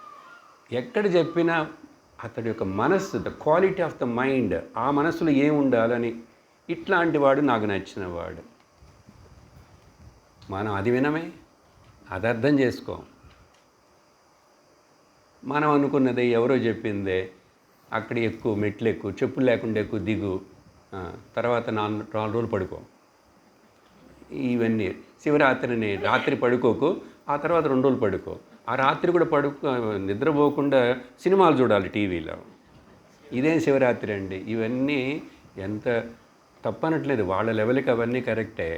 ఎక్కడ చెప్పినా అతడి యొక్క మనస్సు, the quality of the mind, ఆ మనస్సులో ఏం ఉండాలని, ఇట్లాంటి వాడు నాకు నచ్చిన వాడు. మనం అది వినమే, అది అర్థం చేసుకో. మనం అనుకున్నది ఎవరో చెప్పిందే, అక్కడ ఎక్కువ మెట్లు ఎక్కువ, చెప్పులు లేకుండా ఎక్కువ దిగు, తర్వాత 4 రోజులు పడుకో. ఇవన్నీ శివరాత్రిని రాత్రి పడుకోకు, ఆ తర్వాత 2 రోజులు పడుకో. ఆ రాత్రి కూడా నిద్రపోకుండా సినిమాలు చూడాలి టీవీలో. ఇదేం శివరాత్రి అండి? ఇవన్నీ ఎంత తప్పనట్లేదు, వాళ్ళ లెవెల్కి అవన్నీ కరెక్టే.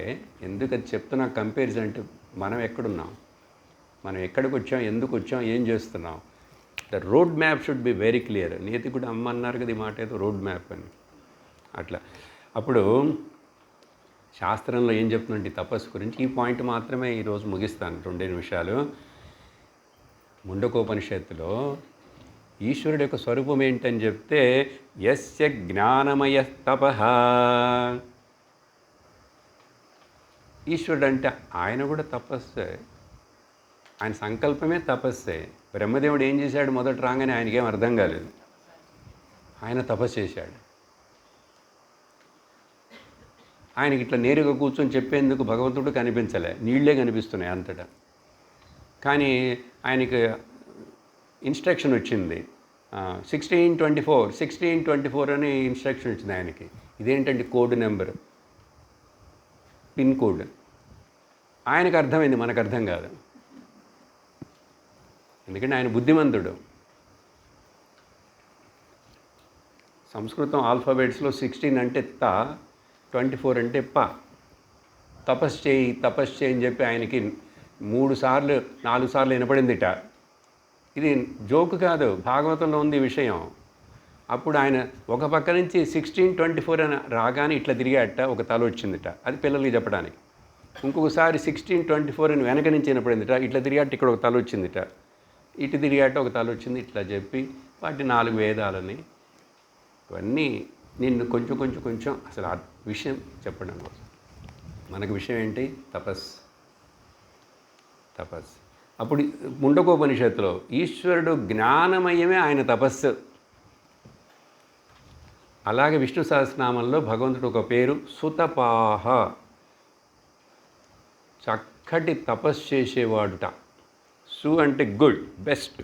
ఎందుకు అది చెప్తున్నా కంపారిజన్ అంటే, మనం ఎక్కడున్నాం, మనం ఎక్కడికి వచ్చాం, ఎందుకు వచ్చాం, ఏం చేస్తున్నాం. The road map should be very clear. నేతి కూడా అమ్మ అన్నారు కదా ఈ మాట, ఏదో రోడ్ మ్యాప్ అని. అట్లా అప్పుడు శాస్త్రంలో ఏం చెప్తుందంటే తపస్సు గురించి, ఈ పాయింట్ మాత్రమే ఈరోజు ముగిస్తాను, 2 నిమిషాలు. ముండకోపనిషత్తులో ఈశ్వరుడు యొక్క స్వరూపం ఏంటని చెప్తే, యస్య జ్ఞానమయ తపః. ఈశ్వరుడు అంటే ఆయన కూడా తపస్సే, ఆయన సంకల్పమే తపస్సే. బ్రహ్మదేవుడు ఏం చేశాడు? మొదట రాగానే ఆయనకేం అర్థం కాలేదు, ఆయన తపస్సు చేశాడు. ఆయనకి ఇట్లా నేరుగా కూర్చొని చెప్పేందుకు భగవంతుడు కనిపించలే, నీళ్లే కనిపిస్తున్నాయి అంతటా. కానీ ఆయనకి ఇన్స్ట్రక్షన్ వచ్చింది, 1624 అని ఇన్స్ట్రక్షన్ వచ్చింది ఆయనకి. ఇదేంటంటే కోడ్ నెంబర్, పిన్ కోడ్. ఆయనకు అర్థమైంది, మనకు అర్థం కాదు. ఎందుకంటే ఆయన బుద్ధిమంతుడు. సంస్కృతం ఆల్ఫాబెట్స్లో 16 అంటే త, 24 అంటే ప. తపస్సు చేయి, తపస్సు చేయి అని చెప్పి ఆయనకి 3 సార్లు 4 సార్లు వినపడిందిట. ఇది జోకు కాదు, భాగవతంలో ఉంది ఈ విషయం. అప్పుడు ఆయన ఒక పక్క నుంచి 1624 అని రాగానే ఇట్లా తిరిగాట, ఒక తల వచ్చిందిట. అది పిల్లలకి చెప్పడానికి. ఇంకొకసారి 1624 అని వెనక నుంచి వినపడిందిట, ఇట్లా తిరిగాట, ఇక్కడ ఒక తల వచ్చిందిట. ఇటు తిరిగాట, ఒక తల వచ్చింది. ఇట్లా చెప్పి వాటి 4 వేదాలని, ఇవన్నీ నిన్ను కొంచెం అసలు విషయం చెప్పడం కోసం. మనకు విషయం ఏంటి? తపస్. అప్పుడు ముండకోపనిషత్తులో ఈశ్వరుడు జ్ఞానమయమే ఆయన తపస్సు. అలాగే విష్ణు సహస్రనామంలో భగవంతుడు ఒక పేరు సుతపాహ, చక్కటి తపస్సు చేసేవాడుట. సు అంటే గుడ్, బెస్ట్.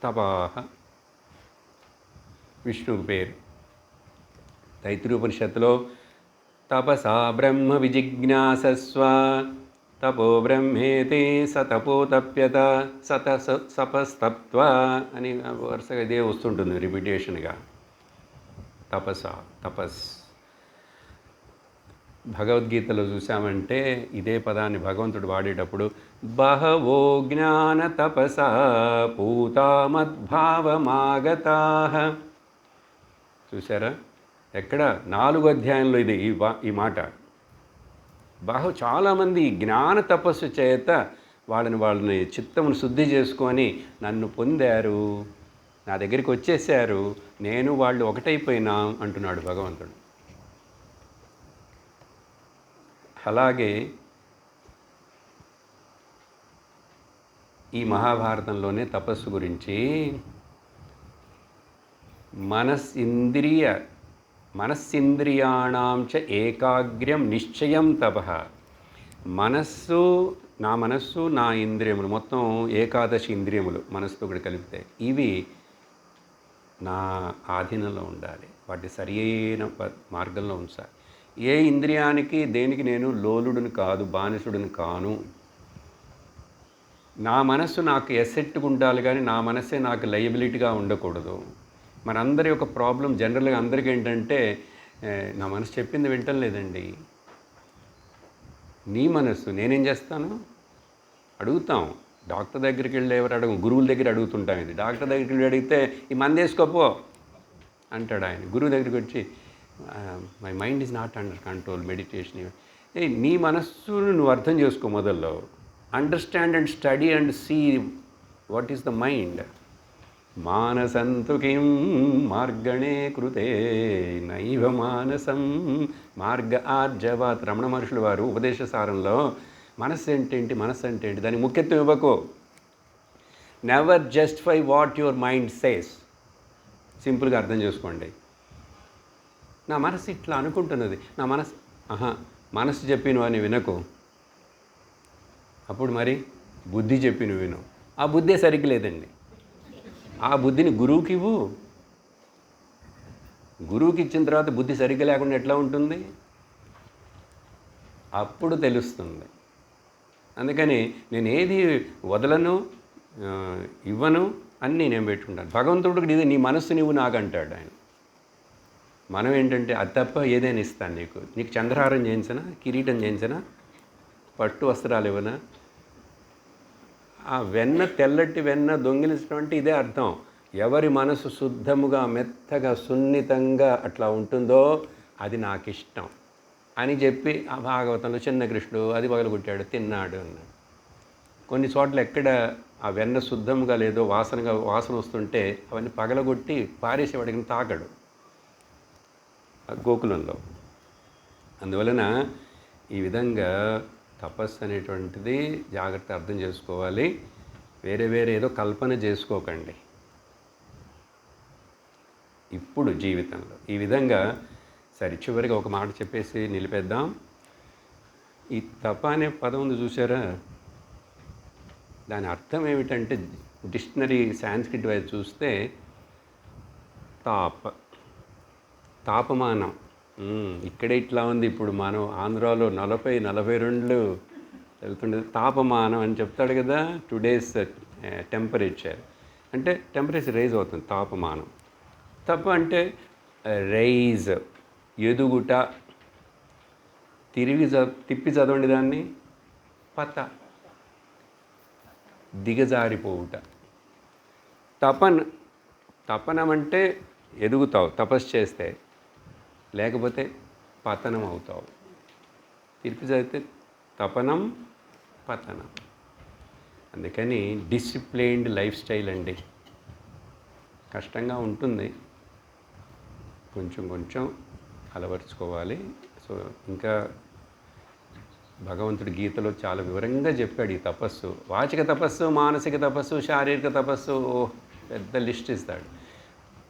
తపాహ విష్ణువు పేరు. తైత్తిరీయోపనిషత్తులో తపసా బ్రహ్మ విజిజ్ఞాసస్వ తపో బ్రహ్మేతి సతపోతప్యత సపస్తప్త్వ అని వరుసగా ఇదే వస్తుంటుంది రిపిటేషన్గా. తపస్. భగవద్గీతలో చూసామంటే ఇదే పదాన్ని భగవంతుడు వాడేటప్పుడు బహవో జ్ఞాన తపసా పూతా మద్భావమాగతాః. చూసారా? ఎక్కడ? 4వ అధ్యాయంలో ఇది ఈ మాట. చాలామంది జ్ఞాన తపస్సు చేత వాళ్ళని చిత్తమును శుద్ధి చేసుకొని నన్ను పొందారు, నా దగ్గరికి వచ్చేసారు, నేను వాళ్ళు ఒకటైపోయినా అంటున్నాడు భగవంతుడు. అలాగే ఈ మహాభారతంలోనే తపస్సు గురించి మనస్సింద్రియాణం చ ఏకాగ్ర్యం నిశ్చయం తపః. నా మనస్సు నా ఇంద్రియములు మొత్తం 11 ఇంద్రియములు మనస్సుతో కూడా కలిపితే ఇవి నా ఆధీనంలో ఉండాలి, వాటి సరియైన మార్గంలో ఉంచాలి. ఏ ఇంద్రియానికి దేనికి నేను లోలుడుని కాదు, బానిసుడిని కాను. నా మనస్సు నాకు ఎసెట్గా ఉండాలి కానీ నా మనస్సే నాకు లయబిలిటీగా ఉండకూడదు. మనందరి యొక్క ప్రాబ్లం జనరల్గా అందరికీ ఏంటంటే నా మనసు చెప్పింది వింటం లేదండి. నీ మనస్సు నేనేం చేస్తాను? అడుగుతాం. డాక్టర్ దగ్గరికి వెళ్ళి ఎవరు అడగం, గురువుల దగ్గర అడుగుతుంటాం. ఇది డాక్టర్ దగ్గరికి వెళ్ళి అడిగితే ఈ మందు వేసుకోపో అంటాడు ఆయన. గురువు దగ్గరికి వచ్చి my mind is not under control, meditation. నీ మనస్సును నువ్వు అర్థం చేసుకో మొదల్లో. Understand and study and see what is the mind. మానసంతు కిం మార్గణే కృతే నైవ మానసం మార్గ ఆర్జవాత్. రమణ మహర్షులు వారు ఉపదేశ సారంలో మనస్సు అంటే ఏంటి దానికి ముఖ్యత్వం ఇవ్వకు. Never justify what your mind says. సింపుల్గా అర్థం చేసుకోండి. నా మనసు ఇట్లా అనుకుంటున్నది, నా మనసు చెప్పి నువ్వు అని వినకు. అప్పుడు మరి బుద్ధి చెప్పి నువ్వు విను. ఆ బుద్ధే సరిగ్గా లేదండి. ఆ బుద్ధిని గురువుకి ఇవ్వు. గురువుకి ఇచ్చిన తర్వాత బుద్ధి సరిగ్గా లేకుండా ఎట్లా ఉంటుంది? అప్పుడు తెలుస్తుంది. అందుకని నేను ఏది వదలను, ఇవ్వను అన్నీ నేను పెట్టుకుంటాను. భగవంతుడికి ఇది నీ మనస్సు నీవు నాకంటాడు ఆయన. మనం ఏంటంటే అది తప్ప ఏదైనా ఇస్తాను నీకు చంద్రహారం చేయించనా, కిరీటం చేయించనా, పట్టు వస్త్రాలు ఇవ్వనా? ఆ వెన్న, తెల్లటి వెన్న దొంగిలించడం అంటే ఇదే అర్థం. ఎవరి మనసు శుద్ధముగా, మెత్తగా, సున్నితంగా అట్లా ఉంటుందో అది నాకు ఇష్టం అని చెప్పి ఆ భాగవతంలో చిన్న కృష్ణుడు అది పగలగొట్టాడు, తిన్నాడు అన్నాడు. కొన్ని చోట్ల ఎక్కడ ఆ వెన్న శుద్ధంగా లేదో వాసన వస్తుంటే అవన్నీ పగలగొట్టి పారేసేవాడికి తాకడు గోకులంలో. అందువలన ఈ విధంగా తపస్సు అనేటువంటిది జాగ్రత్త అర్థం చేసుకోవాలి. వేరే ఏదో కల్పన చేసుకోకండి. ఇప్పుడు జీవితంలో ఈ విధంగా సరే చివరిగా ఒక మాట చెప్పేసి నిలిపేద్దాం. ఈ తప అనే పదం ఉంది చూసారా, దాని అర్థం ఏమిటంటే డిక్షనరీ సాంస్క్రిట్ వైపు చూస్తే తాపమానం. ఇక్కడే ఇట్లా ఉంది. ఇప్పుడు మనం ఆంధ్రాలో 40-42 వెళ్తుండే తాపమానం అని చెప్తాడు కదా. టుడేస్ టెంపరేచర్ అంటే టెంపరేచర్ రైజ్ అవుతుంది, తాపమానం. తప అంటే రైజ్, ఎదుగుట. తిప్పి చదవండి దాన్ని, దిగజారిపోవుట. తపనం అంటే ఎదుగుతావు తపస్సు చేస్తే, లేకపోతే పతనం అవుతావు. తిప్పి చదివితే తపనం, పతనం. అందుకని డిసిప్లైన్డ్ లైఫ్ స్టైల్ అండి. కష్టంగా ఉంటుంది, కొంచెం అలవర్చుకోవాలి. సో ఇంకా భగవంతుడు గీతలో చాలా వివరంగా చెప్పాడు ఈ తపస్సు. వాచిక తపస్సు, మానసిక తపస్సు, శారీరక తపస్సు, పెద్ద లిస్ట్ ఇస్తాడు.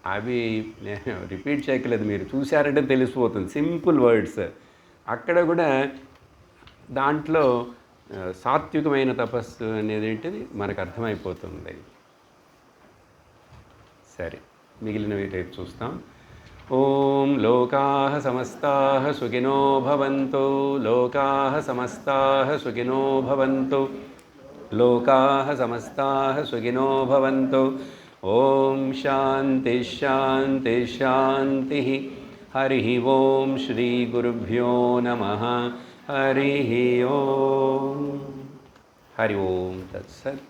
అవి నేను రిపీట్ చేయట్లేదు, మీరు చూశారంటే తెలిసిపోతుంది. Simple words. అక్కడ కూడా దాంట్లో సాత్వికమైన తపస్సు అనేది ఏంటిది మనకు అర్థమైపోతుంది. సరే, మిగిలినవి రేపు చూస్తాం. ఓం లోకాః సమస్తాః సుఖినో భవంతు. లోకాః సమస్తాః సుఖినో భవంతు. లోకాః సమస్తాః సుఖినో భవంతు. ఓం శాంతి శాంతి శాంతి. హరి ఓం శ్రీ గురుభ్యో నమః. హరి ఓం. హరి ఓం తత్సత్.